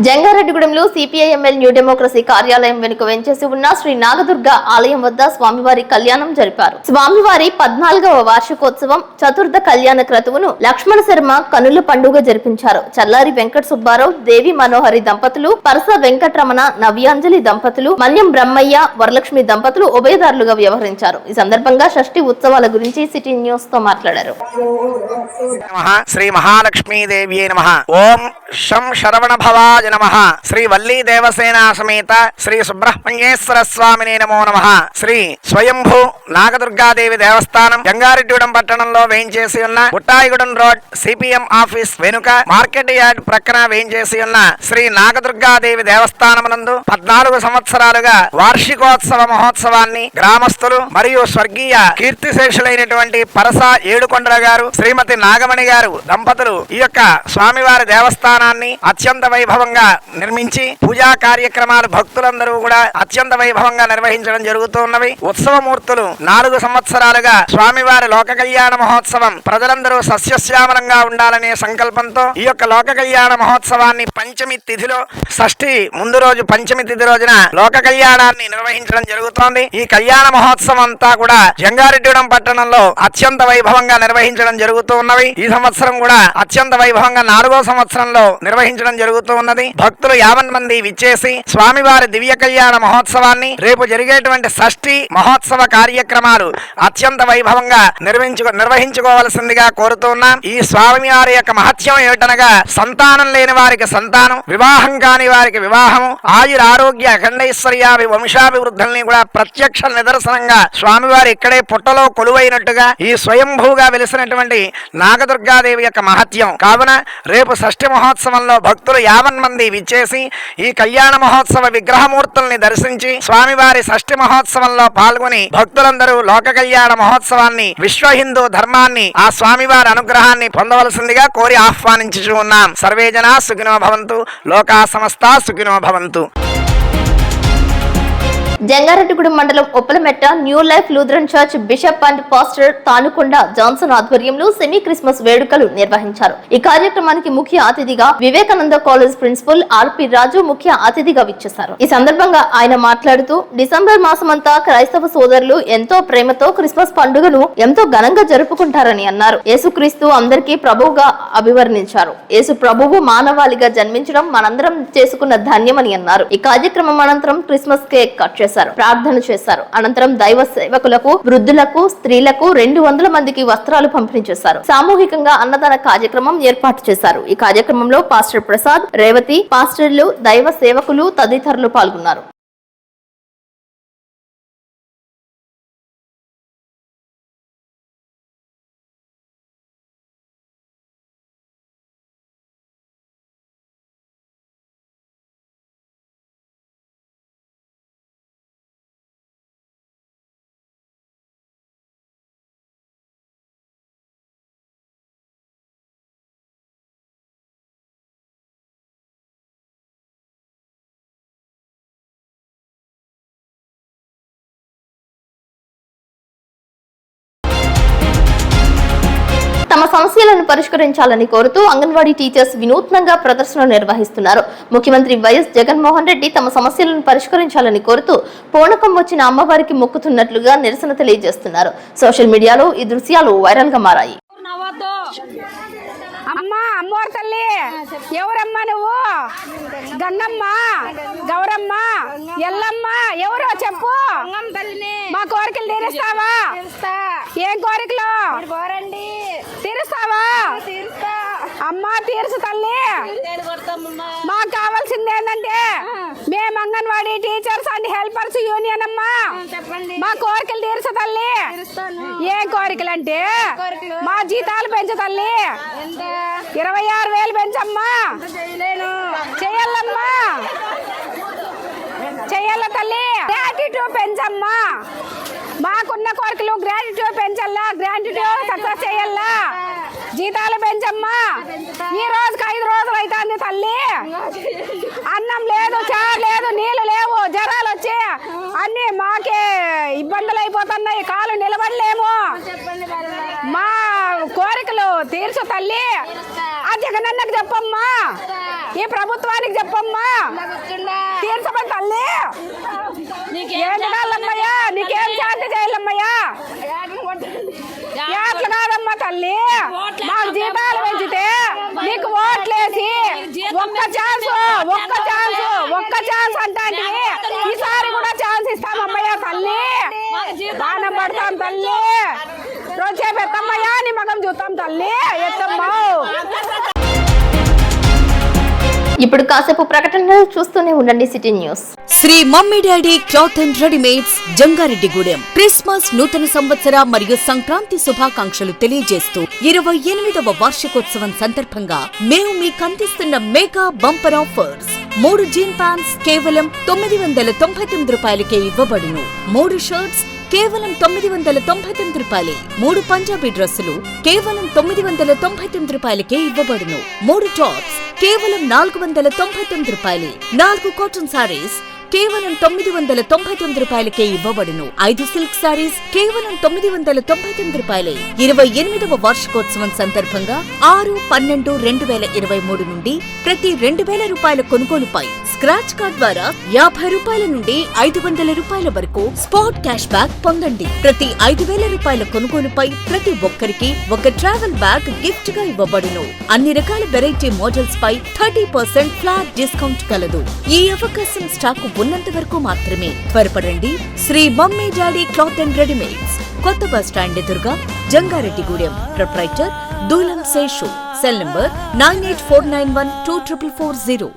జంగారెడ్డిగూడెంలో సిపిఐఎంఎల్ న్యూ డెమోక్రసీ కార్యాలయం వెనుక వెంచేసి ఉన్న శ్రీ నాగదుర్గ ఆలయం వద్ద స్వామివారి కళ్యాణం జరిపారు. స్వామివారి 14వ వార్షికోత్సవం చతుర్థ కళ్యాణ క్రతువును లక్ష్మణ శర్మ కనుల పండుగ జరిపించారు. చల్లారి వెంకట సుబ్బారావు, దేవి మనోహరి దంపతులు, పరస వెంకటరమణ, నవ్యాంజలి దంపతులు, మన్యం బ్రహ్మయ్య, వరలక్ష్మి దంపతులు ఉభయదారులుగా వ్యవహరించారు. ఈ సందర్భంగా షష్ఠి ఉత్సవాల గురించి సిటీ న్యూస్ తో మాట్లాడారు. శ్రీ మహాలక్ష్మీదేవి నమః. ఓం శం శరవణ భవాయ నమః. శ్రీ వల్లి దేవసేన సమేత శ్రీ సుబ్రహ్మణ్యేశ్వర స్వామినే నమో నమః. శ్రీ స్వయంభూ నాగదుర్గాదేవి దేవస్థానం జంగారెడ్డిగూడెం పట్టణంలో వేయించేసి ఉన్న బుట్టాయిగూడెం రోడ్ సిపిఎం ఆఫీస్ వెనుక మార్కెట్ యార్డ్ ప్రక్కన వేయించేసి ఉన్న శ్రీ నాగదుర్గాదేవి దేవస్థానం నందు 14 సంవత్సరాలుగా వార్షికోత్సవ మహోత్సవాన్ని గ్రామస్తులు మరియు స్వర్గీయ కీర్తిశేషులైనటువంటి పరస ఏడుకొండల గారు, శ్రీమతి నాగమణి గారు దంపతులు ఈ యొక్క స్వామివారి దేవస్థానాన్ని అత్యంత వైభవంగా నిర్మించారు. నిర్మించి పూజా కార్యక్రమాలు భక్తులందరూ కూడా అత్యంత వైభవంగా నిర్వహించడం జరుగుతున్నవి. ఉత్సవమూర్తులు 4 సంవత్సరాలుగా స్వామివారి లోక కళ్యాణ మహోత్సవం ప్రజలందరూ సస్యశ్యామలంగా ఉండాలనే సంకల్పంతో ఈ యొక్క లోక కళ్యాణ మహోత్సవాన్ని పంచమి తిథిలో షష్ఠి ముందు రోజు పంచమి తిథి రోజున లోక కళ్యాణాన్ని నిర్వహించడం జరుగుతోంది. ఈ కళ్యాణ మహోత్సవం అంతా కూడా జంగారెడ్డిగూడెం పట్టణంలో అత్యంత వైభవంగా నిర్వహించడం జరుగుతూ ఉన్నవి. ఈ సంవత్సరం కూడా అత్యంత వైభవంగా 4వ సంవత్సరంలో నిర్వహించడం జరుగుతూ ఉన్నది. భక్తులు 50 మంది విచ్చేసి స్వామివారి దివ్య కళ్యాణ మహోత్సవాన్ని రేపు జరిగేటువంటి షష్ఠి మహోత్సవ కార్యక్రమాలు అత్యంత వైభవంగా నిర్వహించుకోవలసిందిగా కోరుతున్నాం. ఈ స్వామివారి యొక్క మహత్యం ఏమిటనగా సంతానం లేని వారికి సంతానం, వివాహం కాని వారికి వివాహము, ఆయురారోగ్య అఖండైశ్వర్యాభి వంశాభివృద్ధుల్ని కూడా ప్రత్యక్ష నిదర్శనంగా స్వామివారి ఇక్కడే పుట్టలో కొలువైనట్టుగా ఈ స్వయంభూగా వెలిసినటువంటి నాగదుర్గాదేవి యొక్క మహత్యం కావున రేపు షష్ఠి మహోత్సవంలో భక్తులు 50 మంది విచ్చేసి ఈ కళ్యాణ మహోత్సవ విగ్రహమూర్తుల్ని దర్శించి స్వామివారి షష్ఠి మహోత్సవంలో పాల్గొని భక్తులందరూ లోక కళ్యాణ మహోత్సవాన్ని, విశ్వ హిందూ ధర్మాన్ని, ఆ స్వామివారి అనుగ్రహాన్ని పొందవలసిందిగా కోరి ఆహ్వానించుచూ ఉన్నాం. సర్వే జనా సుఖినో భవంతు, లోకా సమస్తా సుఖినో భవంతు. జంగారెడ్డిగూడెం మండలం Uppalametta new life Lutheran church bishop and pastor Tanukonda Johnson ఆధ్వర్యంలో సెమీ క్రిస్మస్ వేడుకలు నిర్వహించారు. ఈ కార్యక్రమానికి ముఖ్య అతిథిగా Vivekananda college principal R P Raju ముఖ్య అతిథిగా విచ్చేశారు. ఈ సందర్భంగా ఆయన మాట్లాడుతూ డిసెంబర్ మాసమంతా క్రైస్తవ సోదరులు ఎంతో ప్రేమతో క్రిస్మస్ పండుగను ఎంతో ఘనంగా జరుపుకుంటారని అన్నారు. యేసుక్రీస్తు అందరికీ ప్రభువుగా అభివర్ణించారు. యేసు ప్రభువు మానవాళిగా జన్మించడం మనందరం చేసుకున్న ధన్యమని అన్నారు. ఈ కార్యక్రమం అనంతరం క్రిస్మస్ కేక్ కట్ చేశారు, ప్రార్థన చేశారు. అనంతరం దైవ సేవకులకు, వృద్ధులకు, స్త్రీలకు 200 మందికి వస్త్రాలు పంపిణీ చేశారు. సామూహికంగా అన్నదాన కార్యక్రమం ఏర్పాటు చేశారు. ఈ కార్యక్రమంలో పాస్టర్ ప్రసాద్, రేవతి, పాస్టర్లు, దైవ సేవకులు తదితరులు పాల్గొన్నారు. తమ సమస్యలను పరిష్కరించాలని కోరుతూ అంగన్వాడీ టీచర్స్ వినూత్నంగా ప్రదర్శన నిర్వహిస్తున్నారు. ముఖ్యమంత్రి వైఎస్ జగన్మోహన్ రెడ్డి తమ సమస్యలను పరిష్కరించాలని కోరుతూ పూనకం వచ్చిన అమ్మవారికి మొక్కుతున్నట్లుగా నిరసన తెలియజేస్తున్నారు. సోషల్ మీడియాలో ఈ దృశ్యాలు వైరల్ గా మారాయి. అమ్మా, అమ్మోరు తల్లి, ఎవరమ్మా నువ్వు? గంగమ్మ, గౌరమ్మ, ఎల్లమ్మ, ఎవరో చెప్పు. మా కోరికలు తీరుస్తావా? ఏం కోరికలు తీరుస్తావా? అమ్మా తీర్చు తల్లి. మాకు కావాల్సింది ఏంటంటే మేము anganwadi teachers and helpers union అమ్మా, మా కోరికలు తీర్చు తల్లి. ఏ కోరికలు అంటే మా జీతాలు పెంచు తల్లి. 26,000 పెంచమ్మా. చెయ్యాలమ్మా, చెయ్యాల తల్లి. గ్రాట్యుటీ పెంచమ్మా. మాకున్న కోరికలు గ్రాట్యుటీ పెంచల్లా, గ్రాట్యుటీ సక్సెస్ చేయాలా. జీతాలు పెంచమ్మా. ఈ రోజుకి 5 రోజులు అవుతుంది తల్లి. అన్నం లేదు, చారు లేదు, నీళ్లు లేవు, జ్వరాలు వచ్చి అన్ని మాకే ఇబ్బందులు అయిపోతున్నాయి. కాలు నిలబడలేము. మా కోరికలు తీర్చు తల్లి. ఆ జగనన్నకు చెప్పమ్మా, ఈ ప్రభుత్వానికి చెప్పమ్మా, తీర్చమని తల్లి. ఏం చేయాలమ్మయ్యా? నీకేం శాంతి చేయాలమ్మయ్యా? ఏట్లు కాదమ్మా తల్లి. మాకు జీతాలు పెంచితే నీకు ఓట్లేసి ఒక్క ఛాన్స్ అంటే ఈసారి కూడా ఛాన్స్ ఇస్తామమ్మయ్యా తల్లి. దానం పడతాం తల్లి. రోజుసేపు ఎత్తమ్మయ్యా, నీ మగం చూస్తాం తల్లి. ఎత్తమ్మా. ఇప్పుడు కాసేపు ప్రకటనలు చూస్తూనే ఉండండి city news. Shri mummy daddy cloth and readymades Jangareddygudem Christmas, నూతన సంవత్సర మరియు సంక్రాంతి శుభాకాంక్షలు తెలియజేస్తూ 28వ వార్షికోత్సవం సందర్భంగా మేము మీకు అందిస్తున్న mega bumper offers. 3 gene pants కేవలం 999 రూపాయలకే ఇవ్వబడును. 3 షర్ట్స్ కేవలం 999 రూపాయలే. 3 పంజాబీ డ్రెస్సులు కేవలం 999 రూపాయలకే ఇవ్వబడును. 3 టాప్స్ కేవలం 499 రూపాయలే. 4 కాటన్ సారీస్ కేవలం 999 రూపాయలకే ఇవ్వబడును. 5 సిల్క్ సారీస్ కేవలం 999 రూపాయలే. 28వ వార్షికోత్సవం సందర్భంగా 6/12/2023 నుండి ప్రతి 2000 రూపాయల కొనుగోలుపై స్క్రాచ్ కార్డ్ ద్వారా 50 రూపాయల నుండి 500 రూపాయల వరకు స్పాట్ క్యాష్ బ్యాక్ పొందండి. ప్రతి 5000 రూపాయల కొనుగోలుపై ప్రతి ఒక్కరికి ఒక ట్రావెల్ బ్యాగ్ గిఫ్ట్ గా ఇవ్వబడును. అన్ని రకాల వెరైటీ మోడల్స్ పై 30% ఫ్లాట్ డిస్కౌంట్ కలదు. ఈ అవకాశం స్టాకు ఉన్నంత వరకు మాత్రమే. త్వరపడండి. Shri mummy daddy cloth and readymades, కొత్త బస్ స్టాండ్ ఎదురుగా, జంగారెడ్డిగూడెం. ప్రొప్రైటర్ దూలం Seshu. Cell number 9849124440.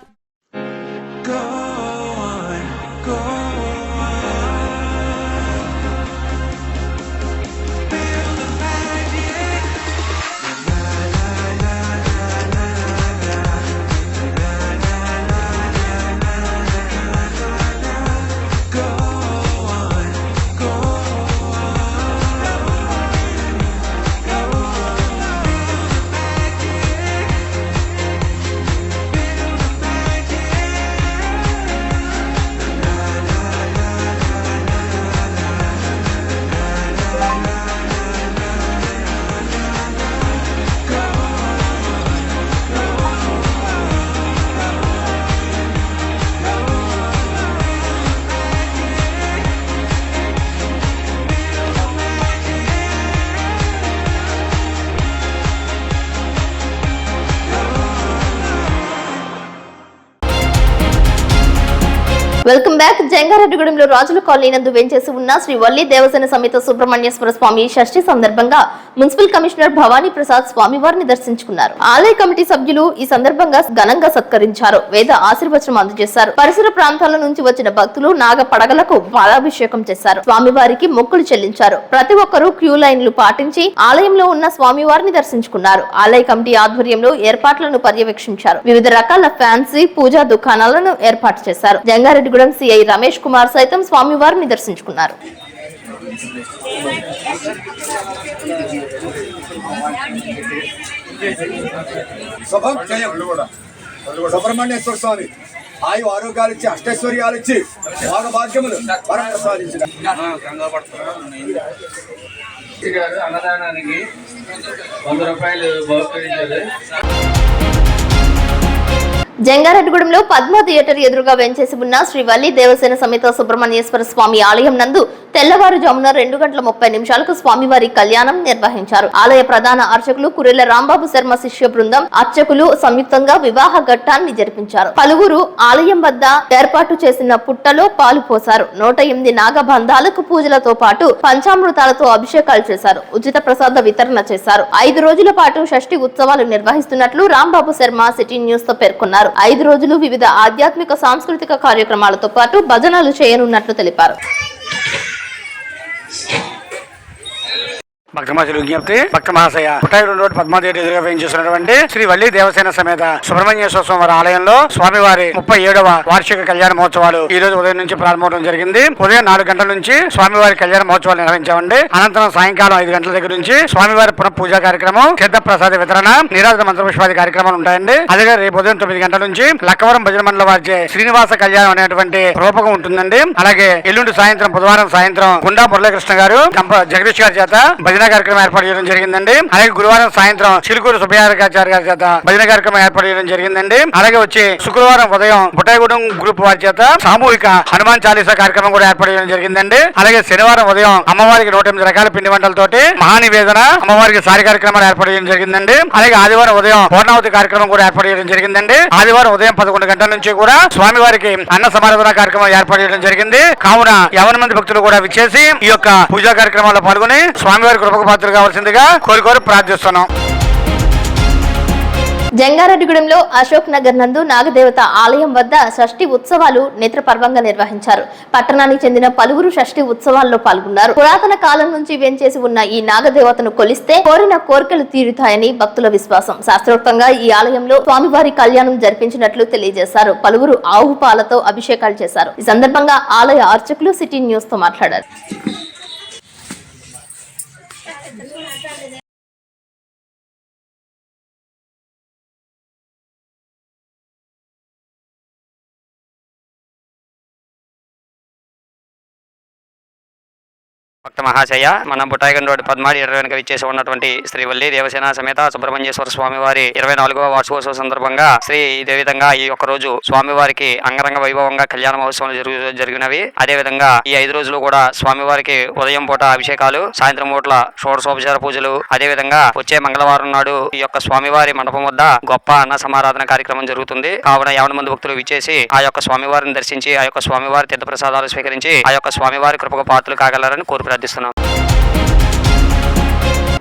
Welcome back. జంగారెడ్డిగూడెంలో రాజుల కాలనీ నందు వెంచేసి ఉన్న శ్రీ వల్లి దేవసేన సమేత సుబ్రహ్మణ్యేశ్వర స్వామి షష్ఠి సందర్భంగా మున్సిపల్ కమిషనర్ భవానీ ప్రసాద్ స్వామివారిని దర్శించుకున్నారు. ఆలయ కమిటీ సభ్యులు ఈ సందర్భంగా ఘనంగా సత్కరించారు. వేద ఆశీర్వచనం అందజేశారు. పరిసర ప్రాంతాల నుంచి వచ్చిన భక్తులు నాగ పడగలకు పాలాభిషేకం చేశారు. స్వామివారికి మొక్కులు చెల్లించారు. ప్రతి ఒక్కరూ క్యూ లైన్లు పాటించి ఆలయంలో ఉన్న స్వామివారిని దర్శించుకున్నారు. ఆలయ కమిటీ ఆధ్వర్యంలో ఏర్పాట్లను పర్యవేక్షించారు. వివిధ రకాల ఫ్యాన్సీ పూజా దుకాణాలను ఏర్పాటు చేశారు. జంగారెడ్డిగూడెం సిఐ రమేష్ కుమార్ సైతం స్వామివారిని దర్శించుకున్నారు. సుబ్రహ్మణ్యేశ్వర స్వామి ఆయు ఆరోగ్యాలు ఇచ్చి అష్టైశ్వర్యాలు ఇచ్చి భాగ్యములు వరం ప్రసాదించిన అన్నదానానికి 100 రూపాయలు బహుకరించారు. జంగారెడ్డిగూడెంలో పద్మ థియేటర్ ఎదురుగా వెంచేసి ఉన్న శ్రీ వల్లి దేవసేన సమేత సుబ్రహ్మణ్యేశ్వర స్వామి ఆలయం నందు తెల్లవారుజామున 2:30 స్వామివారి కళ్యాణం నిర్వహించారు. ఆలయ ప్రధాన అర్చకులు కురెల రాంబాబు శర్మ శిష్య బృందం అర్చకులు సంయుక్తంగా వివాహ ఘట్టాన్ని జరిపించారు. పలువురు ఆలయం వద్ద ఏర్పాటు చేసిన పుట్టలో పాలు పోశారు. 108 నాగబంధాలకు పూజలతో పాటు పంచామృతాలతో అభిషేకాలు చేశారు. ఉచిత ప్రసాద వితరణ చేశారు. 5 రోజుల పాటు షష్ఠి ఉత్సవాలు నిర్వహిస్తున్నట్లు రాంబాబు శర్మ సిటీ న్యూస్ తో పేర్కొన్నారు. 5 రోజులు వివిధ ఆధ్యాత్మిక సాంస్కృతిక కార్యక్రమాలతో పాటు భజనలు చేయనున్నట్లు తెలిపారు. భక్తమాసులు విజ్ఞప్తి. భక్త మహాశయ పుట్టాయి రోడ్ పద్మాదేవి ఎదురుగా వేయించేసినటువంటి శ్రీ వల్లి దేవసేన సమేత సుబ్రహ్మణ్యేశ్వర స్వామి ఆలయంలో స్వామివారి 37వ వార్షిక కళ్యాణ మహోత్సవాలు ఈ రోజు ఉదయం నుంచి ప్రారంభమవడం జరిగింది. ఉదయం 4 గంటల నుంచి స్వామివారి కళ్యాణ మహోత్సవాలు నిర్వహించామండి. అనంతరం సాయంకాలం 5 గంటల దగ్గర నుంచి స్వామివారి పునః పూజా కార్యక్రమం, తీర్థ ప్రసాద వితరణ, నీరాజన మంత్రపుష్పాది కార్యక్రమాలు ఉంటాయండి. అలాగే రేపు ఉదయం 9 గంటల నుంచి లక్కవరం భజన మండల వారిచే శ్రీనివాస కళ్యాణం అనేటువంటి రూపకం ఉంటుందండి. అలాగే ఎల్లుండి సాయంత్రం బుధవారం సాయంత్రం గుండా మురళీకృష్ణ గారు జగదీష్ గారి చేత భజన కార్యక్రమం ఏర్పాటు చేయడం జరిగిందండి. అలాగే గురువారం సాయంత్రం చిలుకూరు సుబ్బయాచార్య గారి చేత భజన కార్యక్రమం ఏర్పాటు చేయడం జరిగిందండి. అలాగే వచ్చి శుక్రవారం ఉదయం పుట్టాయిగూడెం గ్రూప్ వారి చేత సామూహిక హనుమాన్ చాలీసా కార్యక్రమం కూడా ఏర్పాటు చేయడం జరిగిందండి. అలాగే శనివారం ఉదయం అమ్మవారికి 108 రకాల పిండి వంటలతోటి మహానివేదన, అమ్మవారికి సారి కార్యక్రమాలు ఏర్పాటు చేయడం జరిగిందండి. అలాగే ఆదివారం ఉదయం పూర్ణావతి కార్యక్రమం కూడా ఏర్పాటు చేయడం జరిగిందండి. ఆదివారం ఉదయం 11 గంటల నుంచి కూడా స్వామివారికి అన్న సమారాధన కార్యక్రమం ఏర్పాటు చేయడం జరిగింది. కావున 50 మంది భక్తులు కూడా విచ్చేసి ఈ యొక్క పూజా కార్యక్రమాల్లో పాల్గొని స్వామివారి కృపకు పాత్రలు కావాల్సిందిగా కోరి ప్రార్థిస్తున్నాం. జంగారెడ్డిగూడెంలో అశోక్ నగర్ నందు నాగదేవత ఆలయం వద్ద షష్ఠి ఉత్సవాలు నేత్రపర్వంగా నిర్వహించారు. పట్టణానికి చెందిన పలువురు షష్ఠి ఉత్సవాల్లో పాల్గొన్నారు. పురాతన కాలం నుంచి వెంచేసి ఉన్న ఈ నాగదేవతను కొలిస్తే కోరిన కోరికలు తీరుతాయని భక్తుల విశ్వాసం. శాస్త్రోక్తంగా ఈ ఆలయంలో స్వామివారి కళ్యాణం జరిపించినట్లు తెలియజేశారు. పలువురు ఆవు పాలతో అభిషేకాలు చేశారు. ఈ సందర్భంగా ఆలయ అర్చకులు సిటీ న్యూస్ తో మాట్లాడారు. భక్త మహాశయ మన బుట్టాయిగన్ రోడ్ పద్మాడి 20 వెనుక ఇచ్చేసి ఉన్నటువంటి శ్రీ వల్లి దేవసేన సమేత సుబ్రహ్మణ్యేశ్వర స్వామి వారి 24వ వార్షికోత్సవ సందర్భంగా ఇదే విధంగా ఈ ఒక్క రోజు స్వామివారికి అంగరంగ వైభవంగా కళ్యాణ మహోత్సవాలు జరిగినవి. అదే విధంగా ఈ 5 రోజులు కూడా స్వామివారికి ఉదయం పూట అభిషేకాలు, సాయంత్రం పూట్ల షోడశోపచార పూజలు, అదే విధంగా వచ్చే మంగళవారం నాడు ఈ యొక్క స్వామివారి మండపం వద్ద గొప్ప అన్న సమారాధన కార్యక్రమం జరుగుతుంది. కావున 50 మంది భక్తులు విచ్చేసి ఆ యొక్క స్వామివారిని దర్శించి ఆ యొక్క స్వామివారి తీర్థ ప్రసాదాలు స్వీకరించి ఆ యొక్క స్వామివారి కృపకు పాత్రలు కాగలరని కోరి ప్రార్థిస్తున్నాం.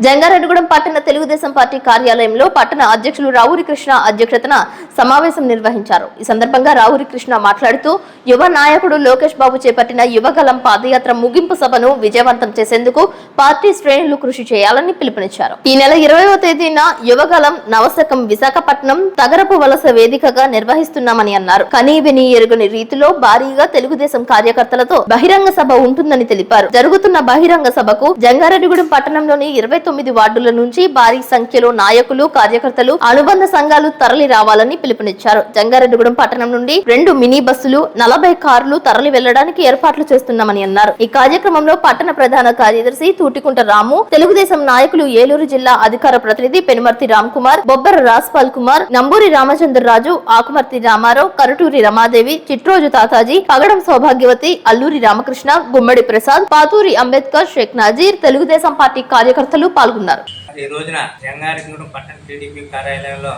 జంగారెడ్డిగూడెం పట్టణ తెలుగుదేశం పార్టీ కార్యాలయంలో పట్టణ అధ్యక్షులు రావూరి కృష్ణ అధ్యక్షతన సమావేశం నిర్వహించారు. ఈ సందర్భంగా రావూరి కృష్ణ మాట్లాడుతూ యువ నాయకుడు లోకేష్ బాబు చేపట్టిన యువగలం పాదయాత్ర ముగింపు సభను విజయవంతం చేసేందుకు పార్టీ శ్రేణులు కృషి చేయాలని పిలుపునిచ్చారు. ఈ నెల 20వ తేదీన యువగలం నవశకం విశాఖపట్నం తగరపు వలస వేదికగా నిర్వహిస్తున్నామని అన్నారు. కనీవిని ఎరుగని రీతిలో భారీగా తెలుగుదేశం కార్యకర్తలతో బహిరంగ సభ ఉంటుందని తెలిపారు. జరుగుతున్న బహిరంగ సభకు జంగారెడ్డిగూడెం పట్టణంలోని 29 వార్డుల నుంచి భారీ సంఖ్యలో నాయకులు, కార్యకర్తలు, అనుబంధ సంఘాలు తరలి రావాలని పిలుపునిచ్చారు. జంగారెడ్డిగూడెం పట్టణం నుండి 2 మినీ బస్సులు, 40 కార్లు తరలి వెళ్లడానికి ఏర్పాట్లు చేస్తున్నామని అన్నారు. ఈ కార్యక్రమంలో పట్టణ ప్రధాన కార్యదర్శి తూటికుంట రాము, తెలుగుదేశం నాయకులు ఏలూరు జిల్లా అధికార ప్రతినిధి పెనుమర్తి రామ్ కుమార్, బొబ్బర రాజ్పాల్ కుమార్, నంబూరి రామచంద్రరాజు, ఆకుమర్తి రామారావు, కరుటూరి రమాదేవి, చిట్రోజు తాతాజీ, పగడం సౌభాగ్యవతి, అల్లూరి రామకృష్ణ, గుమ్మడి ప్రసాద్, పాతూరి అంబేద్కర్, షేక్ నజీర్, తెలుగుదేశం పార్టీ కార్యకర్తలు పాల్గొన్నారు. ఈ రోజున జంగారెడ్డిగూడెం పట్టణ టీడీపీ కార్యాలయంలో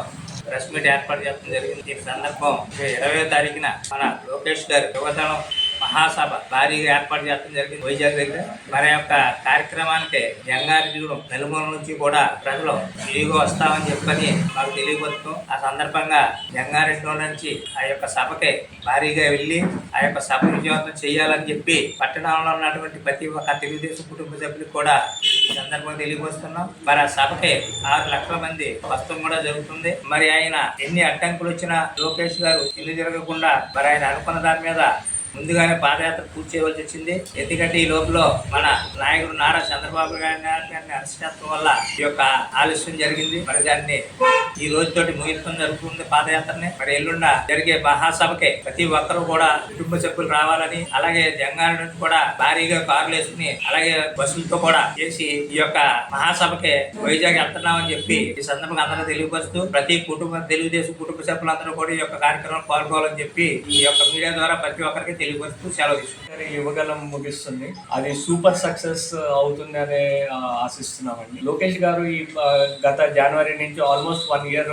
ప్రెస్ మీట్ ఏర్పాటు చేయడం జరిగింది. ఈ సందర్భం 20వ తారీఖున మన లోకేష్ గారు యువతను మహాసభ భారీగా ఏర్పాటు చేయడం జరిగింది వైజాగ్ దగ్గర. మన యొక్క కార్యక్రమానికి జంగారెడ్డిగూడెం నలుమూల నుంచి కూడా ప్రజలు తిరిగి వస్తామని చెప్పని మాకు తెలియపరుస్తూ ఆ సందర్భంగా జంగారెడ్డిగూడెం నుంచి ఆ యొక్క సభకి భారీగా వెళ్ళి ఆ యొక్క సభ విజయవంతం చేయాలని చెప్పి పట్టణంలో ఉన్నటువంటి ప్రతి ఒక్క తెలుగుదేశం కుటుంబ సభ్యులకు కూడా ఈ సందర్భంగా తెలియపరుస్తున్నాం. మరి ఆ సభకి 6 లక్షల మంది వస్తూ కూడా జరుగుతుంది. మరి ఆయన ఎన్ని అడ్డంకులు వచ్చినా లోకేష్ గారు ఇల్లు జరగకుండా మరి ఆయన అనుకున్న దాని మీద ముందుగానే పాదయాత్ర పూర్తి చేయవలసి వచ్చింది. ఎందుకంటే ఈ లోపల మన నాయకుడు నారా చంద్రబాబు గారిని అరెస్ట్ చేయడం వల్ల ఈ యొక్క ఆలస్యం జరిగింది. మరి దాన్ని ఈ రోజుతోటి ముగితం జరుగుతుంది పాదయాత్రని. మరి ఎల్లుండ జరిగే మహాసభకి ప్రతి ఒక్కరూ కూడా కుటుంబ సభ్యులు రావాలని, అలాగే జంగారెడ్డి నుంచి కూడా భారీగా కార్లు వేసుకుని అలాగే బస్సులతో కూడా చేసి ఈ యొక్క మహాసభకి వైజాగ్ వెళ్తున్నామని చెప్పి ఈ సందర్భంగా అందరూ తెలియపరుస్తూ ప్రతి తెలుగుదేశం కుటుంబ సభ్యులందరూ కూడా ఈ యొక్క కార్యక్రమం పాల్గొనాలని చెప్పి ఈ యొక్క మీడియా ద్వారా ప్రతి ఒక్కరికి తెలియపరుస్తూ సెలవు తీసుకుంటారు. యువగలం ముగిస్తుంది, అది సూపర్ సక్సెస్ అవుతుంది అని ఆశిస్తున్నామండి. లోకేష్ గారు ఈ గత జనవరి నుంచి ఆల్మోస్ట్ 1 ఇయర్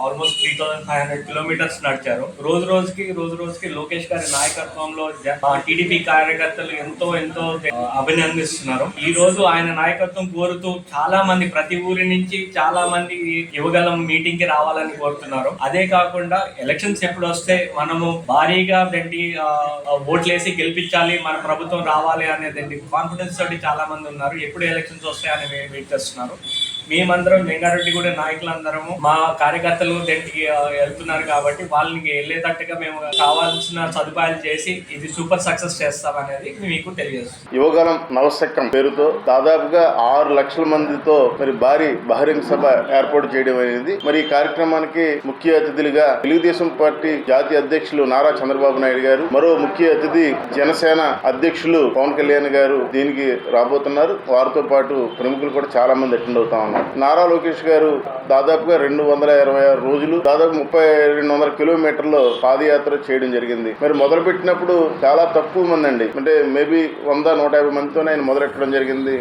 ఆల్మోస్ట్ 3500 కిలోమీటర్స్ నడిచారు. రోజు రోజుకి లోకేష్ గారి నాయకత్వంలో టీడీపీ కార్యకర్తలు ఎంతో అభినందిస్తున్నారు. ఈ రోజు ఆయన నాయకత్వం కోరుతూ చాలా మంది ప్రతి ఊరి నుంచి చాలా మంది యువగలం మీటింగ్ కి రావాలని కోరుతున్నారు. అదే కాకుండా ఎలక్షన్స్ ఎప్పుడు వస్తే మనము భారీగా ఓట్లేసి గెలిపించాలి, మన ప్రభుత్వం రావాలి అనేది కాన్ఫిడెన్స్ తోటి చాలా మంది ఉన్నారు. ఎప్పుడు ఎలక్షన్స్ వస్తాయని వెయిట్ చేస్తున్నారు. మేమందరం జంగారెడ్డిగూడెం నాయకులందరము మా కార్యకర్తలు దీనికి వెళ్తున్నారు కాబట్టి వాళ్ళకి వెళ్ళేటట్టుగా మేము కావాల్సిన సదుపాయాలు చేసి ఇది సూపర్ సక్సెస్ చేస్తామనేది మీకు తెలియజేస్తాం. యువగలం నవశకం పేరుతో దాదాపుగా 6 లక్షల మందితో మరి భారీ బహిరంగ సభ ఏర్పాటు చేయడం అనేది. మరి ఈ కార్యక్రమానికి ముఖ్య అతిథులుగా తెలుగుదేశం పార్టీ జాతీయ అధ్యక్షులు నారా చంద్రబాబు నాయుడు గారు, మరో ముఖ్య అతిథి జనసేన అధ్యక్షులు పవన్ కళ్యాణ్ గారు దీనికి రాబోతున్నారు. వారితో పాటు ప్రముఖులు కూడా చాలా మంది అటెండ్ అవుతా ఉన్నారు. నారా లోకేష్ గారు దాదాపుగా 226 రోజులు దాదాపు 3200 కిలోమీటర్లు పాదయాత్ర చేయడం జరిగింది. మరి మొదలు పెట్టినప్పుడు చాలా తక్కువ మంది అండి, అంటే మేబీ 100-150 మందితోనే ఆయన మొదలెట్టడం జరిగింది.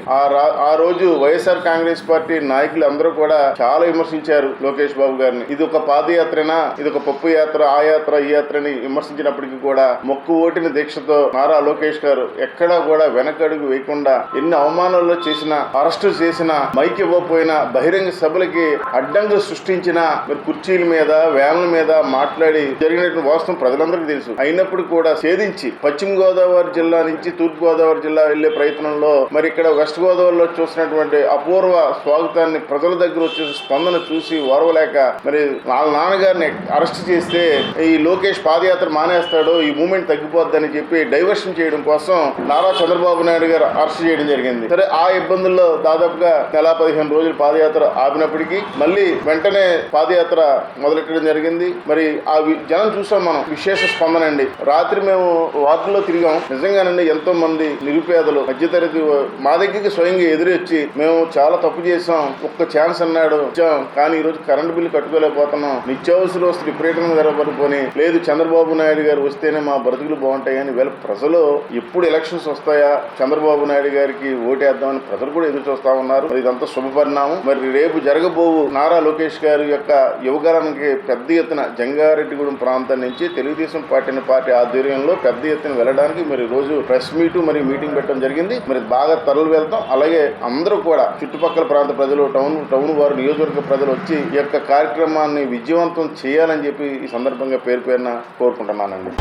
ఆ రోజు వైఎస్ఆర్ కాంగ్రెస్ పార్టీ నాయకులు అందరూ కూడా చాలా విమర్శించారు లోకేష్ బాబు గారిని. ఇది ఒక పాదయాత్రనా, ఇది ఒక పప్పు యాత్ర, ఆ యాత్ర ఈ యాత్రని విమర్శించినప్పటికీ కూడా మొక్కు ఓటిన దీక్షతో నారా లోకేష్ గారు ఎక్కడా కూడా వెనకడుగు వేయకుండా ఎన్ని అవమానాల్లో చేసినా, అరెస్టు చేసినా, మైక్ ఇవ్వకపోయినా, బహిరంగ సభలకి అడ్డంగా సృష్టించిన మరి కుర్చీల మీద వ్యాన్ల మీద మాట్లాడి జరిగినటువంటి వాస్తవం ప్రజలందరికీ తెలుసు. అయినప్పుడు కూడా ఛేదించి పశ్చిమ గోదావరి జిల్లా నుంచి తూర్పు గోదావరి జిల్లా వెళ్లే ప్రయత్నంలో మరి ఇక్కడ వెస్ట్ గోదావరిలో చూసినటువంటి అపూర్వ స్వాగతాన్ని ప్రజల దగ్గర వచ్చే స్పందన చూసి ఓర్వలేక మరి వాళ్ళ నాన్నగారిని అరెస్ట్ చేస్తే ఈ లోకేష్ పాదయాత్ర మానేస్తాడు, ఈ మూమెంట్ తగ్గిపోద్దని చెప్పి డైవర్షన్ చేయడం కోసం నారా చంద్రబాబు నాయుడు గారు అరెస్ట్ చేయడం జరిగింది. సరే, ఆ ఇబ్బందుల్లో దాదాపుగా 15 రోజుల రోజులు పాదయాత్ర ఆపినప్పటికీ మళ్ళీ వెంటనే పాదయాత్ర మొదలెట్టడం జరిగింది. మరి ఆ జనం చూసాం మనం, విశేష స్పందన అండి. రాత్రి మేము వార్డుల్లో తిరిగాం. నిజంగానండి ఎంతో మంది నిరుపేదలు, మధ్యతరగతి మా దగ్గరికి స్వయంగా ఎదురొచ్చి మేము చాలా తప్పు చేసాం, ఒక్క ఛాన్స్ అన్నాడు ఇచ్చాం, కానీ ఈ రోజు కరెంటు బిల్లు కట్టుకోలేకపోతున్నాం, నిత్యావసర వస్తువులు విపరీతంగా ధరపడిపోయి లేదు, చంద్రబాబు నాయుడు గారు వస్తేనే మా బ్రతుకులు బాగుంటాయి అని వీళ్ళ ప్రజలు ఎప్పుడు ఎలక్షన్స్ వస్తాయా చంద్రబాబు నాయుడు గారికి ఓటేద్దామని ప్రజలు కూడా ఎదురు చూస్తా ఉన్నారు. ఇదంతా శుభపరిణామం. మరి రేపు జరగబోవు నారా లోకేష్ గారి యొక్క యువగరానికి పెద్ద ఎత్తున జంగారెడ్డిగూడెం ప్రాంతం నుంచి తెలుగుదేశం పార్టీ ఆధ్వర్యంలో పెద్ద ఎత్తున వెళ్ళడానికి మరి రోజు ప్రెస్ మీటు మరియు మీటింగ్ పెట్టడం జరిగింది. మరి బాగా తరలి వెళ్తాం. అలాగే అందరూ కూడా చుట్టుపక్కల ప్రాంత ప్రజలు, టౌన్ వారు, నియోజకవర్గ ప్రజలు వచ్చి ఈ యొక్క కార్యక్రమాన్ని విజయవంతం చేయాలని చెప్పి ఈ సందర్భంగా పేరున కోరుకుంటున్నానండి.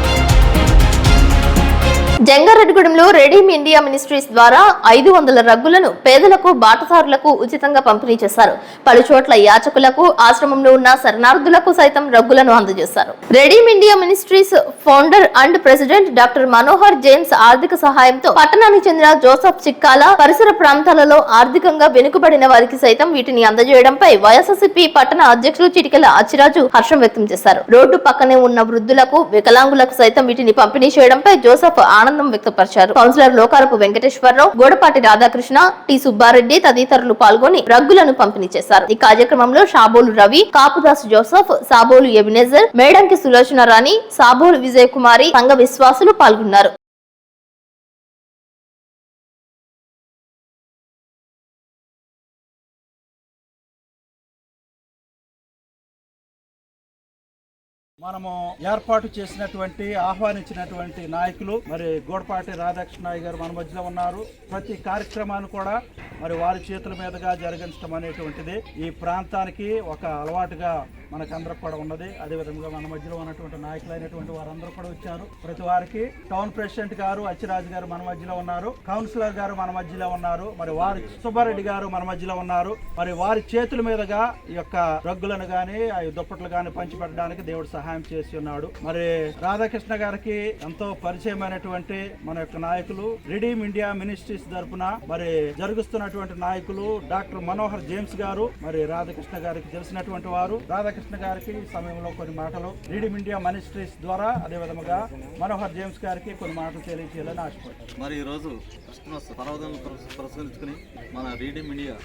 జంగారెడ్డిగూడెంలో రెడీమ్ ఇండియా మినిస్ట్రీస్ ద్వారా 500 రగ్గులను పేదలకు, బాటసారులకు ఉచితంగా పంపిణీ చేశారు. పలు చోట్ల యాచకులకు, ఆశ్రమంలో ఉన్న శరణార్థులకు సైతం రగ్గులను అందజేశారు. Redeem India ministries founder and president doctor Manohar James ఆర్థిక సహాయంతో పట్టణానికి చెందిన జోసఫ్ చిక్కాల పరిసర ప్రాంతాలలో ఆర్థికంగా వెనుకబడిన వారికి సైతం వీటిని అందజేయడంపై వైఎస్ఆర్సీపీ పట్టణ అధ్యక్షులు చిటికెల అచ్చిరాజు హర్షం వ్యక్తం చేశారు. రోడ్డు పక్కనే ఉన్న వృద్ధులకు, వికలాంగులకు సైతం వీటిని పంపిణీ చేయడంపై జోసఫ్ ఆనందం వ్యక్తపరిచారు. కౌన్సిలర్ లోకారపు వెంకటేశ్వరరావు, గోడపాటి రాధాకృష్ణ, టి సుబ్బారెడ్డి తదితరులు పాల్గొని రగ్గులను పంపిణీ చేశారు. ఈ కార్యక్రమంలో షాబోలు రవి, కాపుదాసు జోసఫ్, సాబోలు ఎబినేజర్, మేడంకి సులోచన రాణి, సాబోలు విజయ్ కుమారి సంఘ విశ్వాసులు పాల్గొన్నారు. మనము ఏర్పాటు చేసినటువంటి, ఆహ్వానించినటువంటి నాయకులు మరి గోడపాటి రాధాకృష్ణ గారు మన మధ్యలో ఉన్నారు. ప్రతి కార్యక్రమాన్ని కూడా మరి వారి చేతుల మీదుగా జరిగించడం అనేటువంటిది ఈ ప్రాంతానికి ఒక అలవాటుగా మనకందరికి కూడా ఉన్నది. అదేవిధంగా మన మధ్యలో ఉన్నటువంటి నాయకులైనటువంటి వారందరూ కూడా వచ్చారు. ప్రతి వారికి టౌన్ ప్రెసిడెంట్ గారు అచ్చిరాజు గారు మన మధ్యలో ఉన్నారు, కౌన్సిలర్ గారు మన మధ్యలో ఉన్నారు, మరి వారి సుబ్బారెడ్డి గారు మన మధ్యలో ఉన్నారు. మరి వారి చేతుల మీదుగా ఈ యొక్క రగ్గులను గాని, దుప్పట్లు గాని పంచిపెట్టడానికి దేవుడు సహాయం చేసి ఉన్నాడు. మరి రాధాకృష్ణ గారికి ఎంతో పరిచయమైనటువంటి మన యొక్క నాయకులు, రెడీమ్ ఇండియా మినిస్ట్రీస్ తరపున మరి జరుగుతున్నటువంటి నాయకులు డాక్టర్ మనోహర్ జేమ్స్ గారు, మరి రాధాకృష్ణ గారికి తెలిసినటువంటి వారు. రాధాకృష్ణ గారికి ఈ సమయంలో కొన్ని మాటలు రెడీమ్ ఇండియా మినిస్ట్రీస్ ద్వారా, అదేవిధంగా మనోహర్ జేమ్స్ గారికి కొన్ని మాటలు తెలియజేయాలని ఆశపడ్డారు. మరి ఈరోజు క్రిస్మస్ పర్వదినం పురస్కరించుకుని మన రెడీమ్ ఇండియా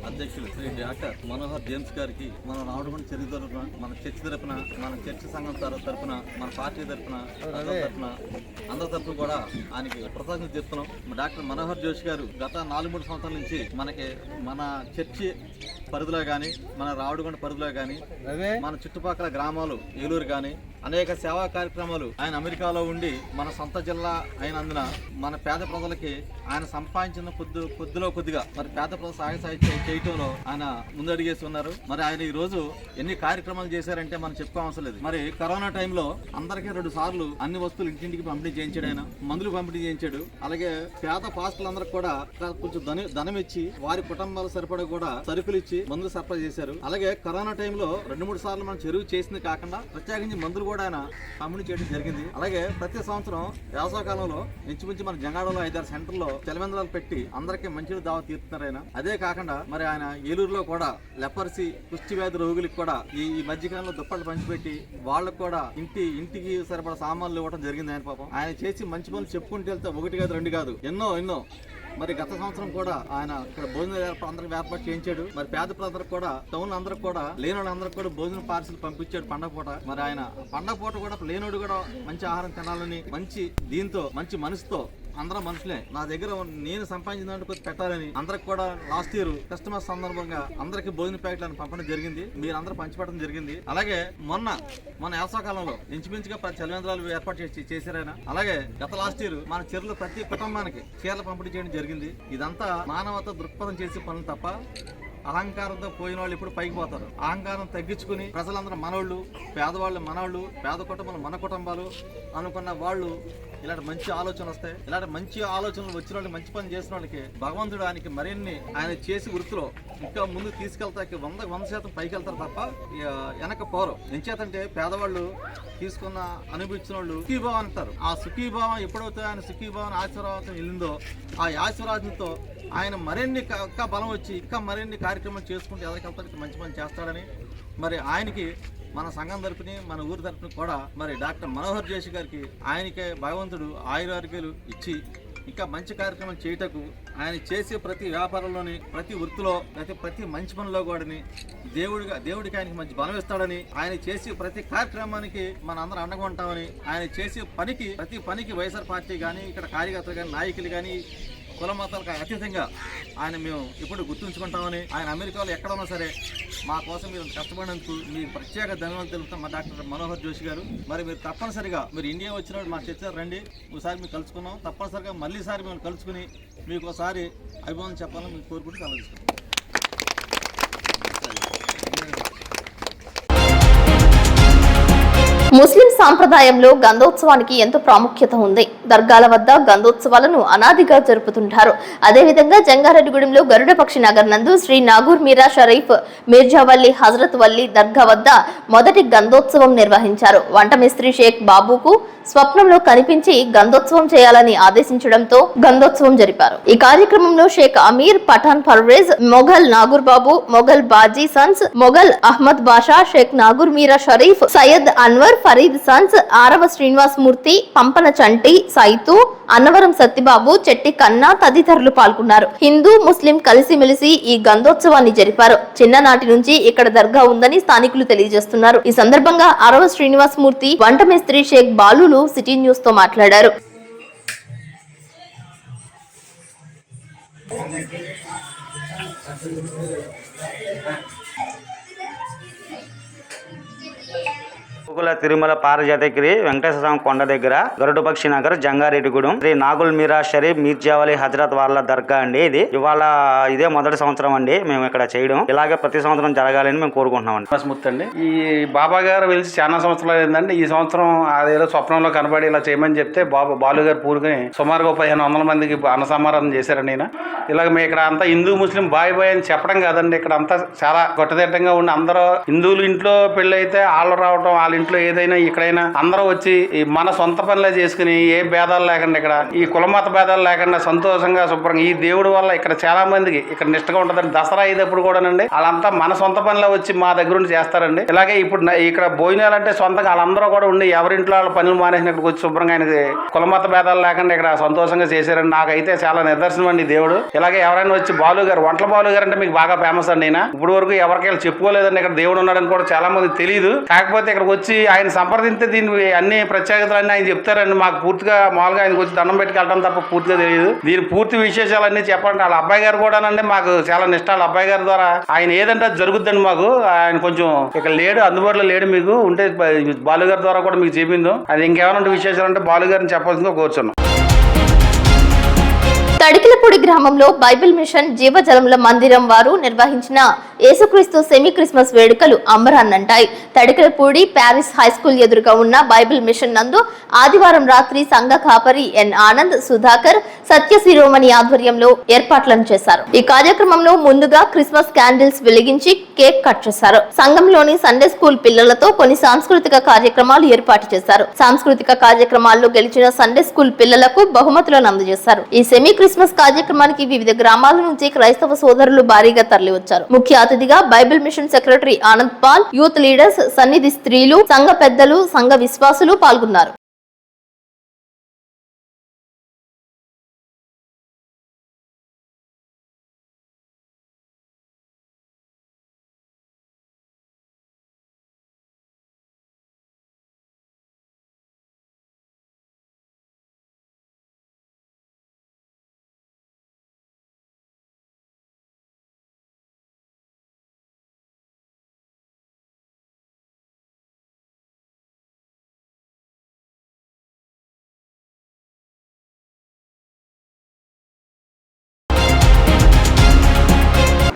అధ్యక్షులు శ్రీ డాక్టర్ మనోహర్ జేమ్స్ గారికి మన రావడమని చర్య తరపున, మన చర్చి తరపున, మన చర్చి సంఘం తరపున, మన పార్టీ తరపున, అందరి తరపున కూడా ఆయనకి కృతజ్ఞతలు చెప్తున్నాం. డాక్టర్ మనోహర్ జోషి గారు గత 4-3 సంవత్సరాల నుంచి మనకి మన చర్చి పరిధిలో కానీ, మన రావుడుగొండ పరిధిలో కానీ, మన చుట్టుపక్కల గ్రామాలు ఏలూరు కానీ అనేక సేవా కార్యక్రమాలు ఆయన అమెరికాలో ఉండి మన సొంత జిల్లా అయినందున మన పేద ప్రజలకి ఆయన సంపాదించిన కొద్దిలో కొద్దిగా మరి పేద ప్రజల సహాయ చేయటంలో ఆయన ముందడిగేసి ఉన్నారు. మరి ఆయన ఈ రోజు ఎన్ని కార్యక్రమాలు చేశారంటే మనం చెప్పుకోవసరం లేదు. మరి కరోనా టైంలో అందరికీ 2 సార్లు అన్ని వస్తువులు ఇంటింటికి పంపిణీ చేయించాడు, ఆయన మందులు పంపిణీ చేయించాడు. అలాగే పేద పాస్టర్లందరికీ కూడా కొంచెం ధనం ఇచ్చి వారి కుటుంబాల సరిపడా కూడా సరుకులు ఇచ్చి మందులు సరఫరా చేశారు. అలాగే కరోనా టైంలో 2-3 సార్లు మనం చెరువు చేసింది కాకుండా ప్రత్యేకించి మందులు కూడా ఆయన పంపిణీ చేయడం జరిగింది. అలాగే ప్రతి సంవత్సరం వేసవకాలంలో ఇంచుమించు మన జంగాడలో 5-6 సెంటర్లో చలవేంద్రాలు పెట్టి అందరికీ మంచి దావా తీరుతున్నారు ఆయన. అదే కాకుండా మరి ఆయన ఏలూరులో కూడా లెపర్సీ, కుష్టి వ్యాధి రోగులకు కూడా ఈ మధ్యకాలంలో దుప్పట్లు పంచిపెట్టి వాళ్ళకు కూడా ఇంటికి సరిపడా సామాన్లు ఇవ్వడం జరిగింది. ఆయన పాపం ఆయన చేసి మంచి పనులు చెప్పుకుంటూ వెళ్తే 1 కాదు 2 కాదు ఎన్నో. మరి గత సంవత్సరం కూడా ఆయన ఇక్కడ భోజనం అందరికి ఏర్పాటు చేయించాడు. మరి పేద ప్రజలకు కూడా, టౌన్ అందరికి కూడా, లేని వాళ్ళందరికి కూడా భోజన పార్సల్ పంపించాడు పండగ పూట. మరి ఆయన పండగ పూట కూడా లేనోడు కూడా మంచి ఆహారం తినాలని మంచి మనసుతో అందరూ మనుషులే నా దగ్గర నేను సంపాదించిన దాంట్లో కొద్ది పెట్టాలని అందరికి కూడా లాస్ట్ ఇయర్ క్రిస్మస్ సందర్భంగా అందరికి భోజన ప్యాకెట్లను పంపడం జరిగింది. మీరు అందరూ పంచిపెట్టడం జరిగింది. అలాగే మొన్న వేసవకాలంలో ఇంచుమించుగా 10 చలవేంద్రాలు ఏర్పాటు చేశారు ఆయన. అలాగే గత లాస్ట్ ఇయర్ మన చీరలు ప్రతి కుటుంబానికి చీరలు పంపిణీ చేయడం జరిగింది. ఇదంతా మానవత దృక్పథం చేసే పనులు తప్ప అహంకారంతో పోయిన వాళ్ళు ఇప్పుడు పైకి పోతారు. అహంకారం తగ్గించుకుని ప్రజలందరూ మనోళ్ళు, పేదవాళ్ళు మనోళ్ళు, పేద కుటుంబాలు మన కుటుంబాలు అనుకున్న వాళ్ళు ఇలాంటి మంచి ఆలోచనలు వస్తాయి. ఇలాంటి మంచి ఆలోచనలు వచ్చిన వాళ్ళు, మంచి పని చేసిన వాళ్ళకి భగవంతుడు ఆయనకి మరిన్ని ఆయన చేసి వృత్తిలో ఇంకా ముందు తీసుకెళ్తాకి 100% పైకి వెళ్తారు తప్ప వెనక పోరు. ఎంచేతంటే పేదవాళ్ళు తీసుకున్న అనుభవించిన వాళ్ళు సుఖీభావం అంటారు. ఆ సుఖీభావం ఎప్పుడైతే ఆయన సుఖీభావం ఆశీర్వాదం వెళ్ళిందో ఆ ఆశీర్వాదంతో ఆయన మరిన్ని ఇంకా బలం వచ్చి ఇంకా మరిన్ని కార్యక్రమాలు చేసుకుంటూ ఎవరికెళ్తానికి మంచి పని చేస్తాడని మరి ఆయనకి మన సంఘం తరపుని మన ఊరి తరపుని కూడా మరి డాక్టర్ మనోహర్ జోషి గారికి ఆయనకే భగవంతుడు ఆయురారోగ్యాలు ఇచ్చి ఇంకా మంచి కార్యక్రమం చేయటకు ఆయన చేసే ప్రతి వ్యాపారంలోని ప్రతి వృత్తిలో ప్రతి మంచి పనిలో కూడా దేవుడికి ఆయనకి మంచి బలం ఇస్తాడని ఆయన చేసే ప్రతి కార్యక్రమానికి మన అందరం అండగా ఉంటామని ఆయన చేసే ప్రతి పనికి వైఎస్ఆర్ పార్టీ కానీ ఇక్కడ కార్యకర్తలు కానీ నాయకులు కానీ కుల మతాలకు అతీతంగా ఆయన మేము ఎప్పుడు గుర్తుంచుకుంటామని ఆయన అమెరికాలో ఎక్కడ ఉన్నా సరే మా కోసం మీరు కష్టపడినందుకు మీకు ప్రత్యేక ధన్యవాదాలు తెలుపుతాం మా డాక్టర్ మనోహర్ జోషి గారు. మరి మీరు తప్పనిసరిగా మీరు ఇండియా వచ్చినప్పుడు మా చర్చలు రండి, ఒకసారి మేము కలుసుకున్నాం. తప్పనిసరిగా మళ్ళీసారి మేము కలుసుకుని మీకు ఒకసారి అభిమానం చెప్పాలని మీకు కోరుకుంటూ కలుసుకుంటాం. ముస్లిం సాంప్రదాయంలో గంధోత్సవానికి ఎంతో ప్రాముఖ్యత ఉంది. దర్గాల వద్ద గంధోత్సవాలను అనాదిగా జరుపుతుంటారు. అదేవిధంగా జంగారెడ్డిగూడెంలో గరుడపక్షి నగర్ నందు శ్రీ నాగూర్ మీరా షరీఫ్ మీర్జావల్లి హజరత్ వల్లి దర్గా వద్ద మొదటి గంధోత్సవం నిర్వహించారు. వంట మిస్త్రీ షేక్ బాబుకు స్వప్నంలో కనిపించి గంధోత్సవం చేయాలని ఆదేశించడంతో గంధోత్సవం జరిపారు. ఈ కార్యక్రమంలో షేక్ అమీర్, పఠాన్ పర్వేజ్, మొఘల్ నాగూర్ బాబు, మొఘల్ బాజీ సన్స్, మొఘల్ అహ్మద్ బాషా, షేక్ నాగూర్ మీరా షరీఫ్, సయ్యద్ అన్వర్, ఫరీద్ సన్స్, ఆరవ శ్రీనివాస్ మూర్తి, పంపన చంటి, సైతు, అన్నవరం సత్యబాబు, చెట్టి కన్నా తదితరులు పాల్గొన్నారు. హిందూ ముస్లిం కలిసిమెలిసి ఈ గంధోత్సవాన్ని జరిపారు. చిన్ననాటి నుంచి ఇక్కడ దర్గా ఉందని స్థానికులు తెలియజేస్తున్నారు. ఈ సందర్భంగా ఆరవ శ్రీనివాస్ మూర్తి, వంట మేస్త్రి షేక్ బాలులు సిటీ న్యూస్ తో మాట్లాడారు. తిరుమల పారజాతగిరి వెంకటేశ్వర స్వామి కొండ దగ్గర గరుడపక్షి నగర్ జంగారెడ్డిగూడెం శ్రీ నాగుల్ మీరా షరీఫ్ మీర్జావలి హజరత్ వాళ్ళ దర్గా అండి. ఇదే మొదటి సంవత్సరం అండి మేము ఇక్కడ చేయడం. ఇలాగే ప్రతి సంవత్సరం జరగాలని మేము కోరుకుంటున్నాం అండి. ఈ బాబా గారు వెలిసి చాలా సంవత్సరాలు అయిందండి. ఈ సంవత్సరం అదేదో స్వప్నంలో కనబడి ఇలా చేయమని చెప్తే బాలు గారు పూరుకుని సుమారుగా 1500 మందికి అన్నసమారాధన చేశారండి. ఇలాగ మేము ఇక్కడ అంతా హిందూ ముస్లిం బాయ్ అని చెప్పడం కాదండి. ఇక్కడ అంతా చాలా గొట్టదిట్టంగా ఉండి అందరూ హిందువులు ఇంట్లో పెళ్లి అయితే వాళ్ళు రావటం, వాళ్ళ ఇంట్లో ఏదైనా ఇక్కడైనా అందరూ వచ్చి మన సొంత పనులే చేసుకుని ఏ భేదాలు లేకుండా ఇక్కడ ఈ కులమత భేదాలు లేకుండా సంతోషంగా శుభ్రంగా ఈ దేవుడి వల్ల ఇక్కడ చాలా మందికి ఇక్కడ నిష్టగా ఉంటుందండి. దసరా అయ్యేటప్పుడు కూడానండి వాళ్ళంతా మన సొంత పనిలో వచ్చి మా దగ్గర ఉండి చేస్తారండి. ఇలాగే ఇప్పుడు ఇక్కడ భోజనాలు అంటే సొంతంగా వాళ్ళందరూ కూడా ఉండి ఎవరింట్లో వాళ్ళ పనులు మానేసిన ఇక్కడికి వచ్చి శుభ్రంగా ఆయనకి కులమత భేదాలు లేకుండా ఇక్కడ సంతోషంగా చేశారండి. నాకైతే చాలా నిదర్శనం అండి దేవుడు. ఇలాగే ఎవరైనా వచ్చి బాలు గారు, వంటల బాలు గారు అంటే మీకు బాగా ఫేమస్ అండి. ఇప్పుడు వరకు ఎవరికైనా చెప్పుకోలేదండి ఇక్కడ దేవుడు ఉన్నాడని కూడా చాలా మంది తెలియదు. కాకపోతే ఇక్కడికి వచ్చి ఆయన సంప్రదింస్తే దీని అన్ని ప్రత్యేకతలన్నీ ఆయన చెప్తారండి. మాకు పూర్తిగా మామూలుగా ఆయనకు వచ్చి దండం పెట్టుకెళ్ళడం తప్ప పూర్తిగా తెలియదు. దీని పూర్తి విశేషాలన్నీ చెప్పండి. వాళ్ళ అబ్బాయి గారు కూడానండి మాకు చాలా నిష్ట. వాళ్ళ అబ్బాయి గారి ద్వారా ఆయన ఏదంటే అది జరుగుద్దండి. మాకు ఆయన కొంచెం ఇక్కడ లేడు, అందుబాటులో లేడు. మీకు ఉంటే బాలు గారి ద్వారా కూడా మీకు చెప్పిందో అది ఇంకేమైనా విశేషాలు అంటే బాలు గారిని చెప్పాల్సిందిగా కోరుచున్నాం. తడికిలపూడి గ్రామంలో బైబిల్ మిషన్ జీవజలముల మందిరం వారు నిర్వహించిన యేసుక్రీస్తు సెమీ క్రిస్మస్ వేడుకలు అంబరాన్నంటాయి. తడికిలపూడి ప్యారిస్ హైస్కూల్ ఎదురుగా ఉన్న బైబిల్ మిషన్ నందు ఆదివారం రాత్రి సంఘ కాపరి ఎన్ ఆనంద్, సుధాకర్, సత్య శిరోమణి ఆధ్వర్యంలో ఏర్పాట్లను చేశారు. ఈ కార్యక్రమంలో ముందుగా క్రిస్మస్ క్యాండిల్స్ వెలిగించి కేక్ కట్ చేశారు. సంఘంలోని సండే స్కూల్ పిల్లలతో కొన్ని సాంస్కృతిక కార్యక్రమాలు ఏర్పాటు చేశారు. సాంస్కృతిక కార్యక్రమాల్లో గెలిచిన సండే స్కూల్ పిల్లలకు బహుమతులను అందజేశారు. ఈ సెమీ క్రిస్మస్ కార్యక్రమానికి వివిధ గ్రామాల నుంచి క్రైస్తవ సోదరులు భారీగా తరలివచ్చారు. ముఖ్య అతిథిగా Bible mission secretary Anand Paul, youth leaders, సన్నిధి స్త్రీలు, సంఘ పెద్దలు, సంఘ విశ్వాసులు పాల్గొన్నారు.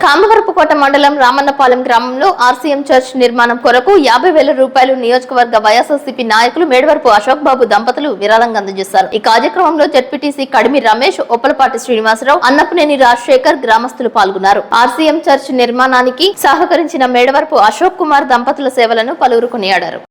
కామవరపుకోట మండలం రామన్నపాలెం గ్రామంలో ఆర్సీఎం చర్చ్ నిర్మాణం కొరకు 50,000 రూపాయలు నియోజకవర్గ వైఎస్ఆర్సీపీ నాయకులు మేడవరపు అశోక్ బాబు దంపతులు విరాళంగా అందజేశారు. ఈ కార్యక్రమంలో జడ్పీటీసీ కడిమి రమేష్, ఒప్పలపాటి శ్రీనివాసరావు, అన్నపునేని రాజశేఖర్ గ్రామస్తులు పాల్గొన్నారు. ఆర్సీఎం చర్చ్ నిర్మాణానికి సహకరించిన మేడవరపు అశోక్ కుమార్ దంపతుల సేవలను పలువురు కొనియాడారు.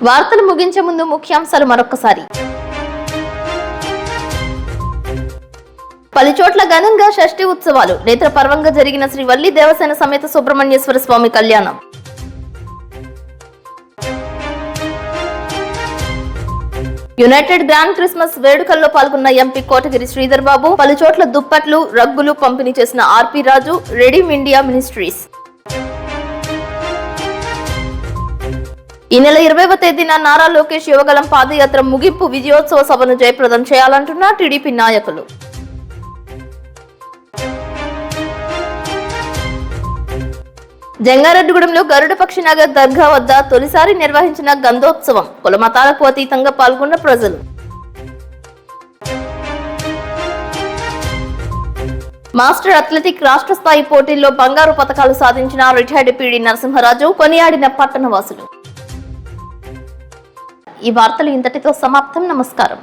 వార్తలు ముగించే ముందు ముఖ్యాంశాలు మరొకసారి. పలుచోట్ల ఘనంగా షష్ఠి ఉత్సవాలు. నేత్రపర్వంగా జరిగిన శ్రీ వల్లి దేవసేన సమేత సుబ్రహ్మణ్యేశ్వర స్వామి కళ్యాణం. యునైటెడ్ గ్రాండ్ క్రిస్మస్ వేడుకల్లో పాల్గొన్న ఎంపీ కోటగిరి శ్రీధర్ బాబు. పలుచోట్ల దుప్పట్లు, రగ్గులు పంపిణీ చేసిన ఆర్పి రాజు, రెడీమ్ ఇండియా మినిస్ట్రీస్. ఈ నెల 20వ తేదీన నారా లోకేష్ యువగలం పాదయాత్ర ముగింపు విజయోత్సవ సభను జయప్రదం చేయాలంటున్న టీడీపీ నాయకులు. జంగారెడ్డిగూడెంలో గరుడ పక్షినగర్ దర్గా వద్ద తొలిసారి నిర్వహించిన గంధోత్సవం. కుల మతాలకు అతీతంగా పాల్గొన్న ప్రజలు. మాస్టర్ అథ్లెటిక్ రాష్ట్ర స్థాయి పోటీల్లో బంగారు పతకాలు సాధించిన రిటైర్డ్ పీడీ నరసింహరాజు, కొనియాడిన పట్టణవాసులు. ఈ వార్తలు ఇంతటితో సమాప్తం. నమస్కారం.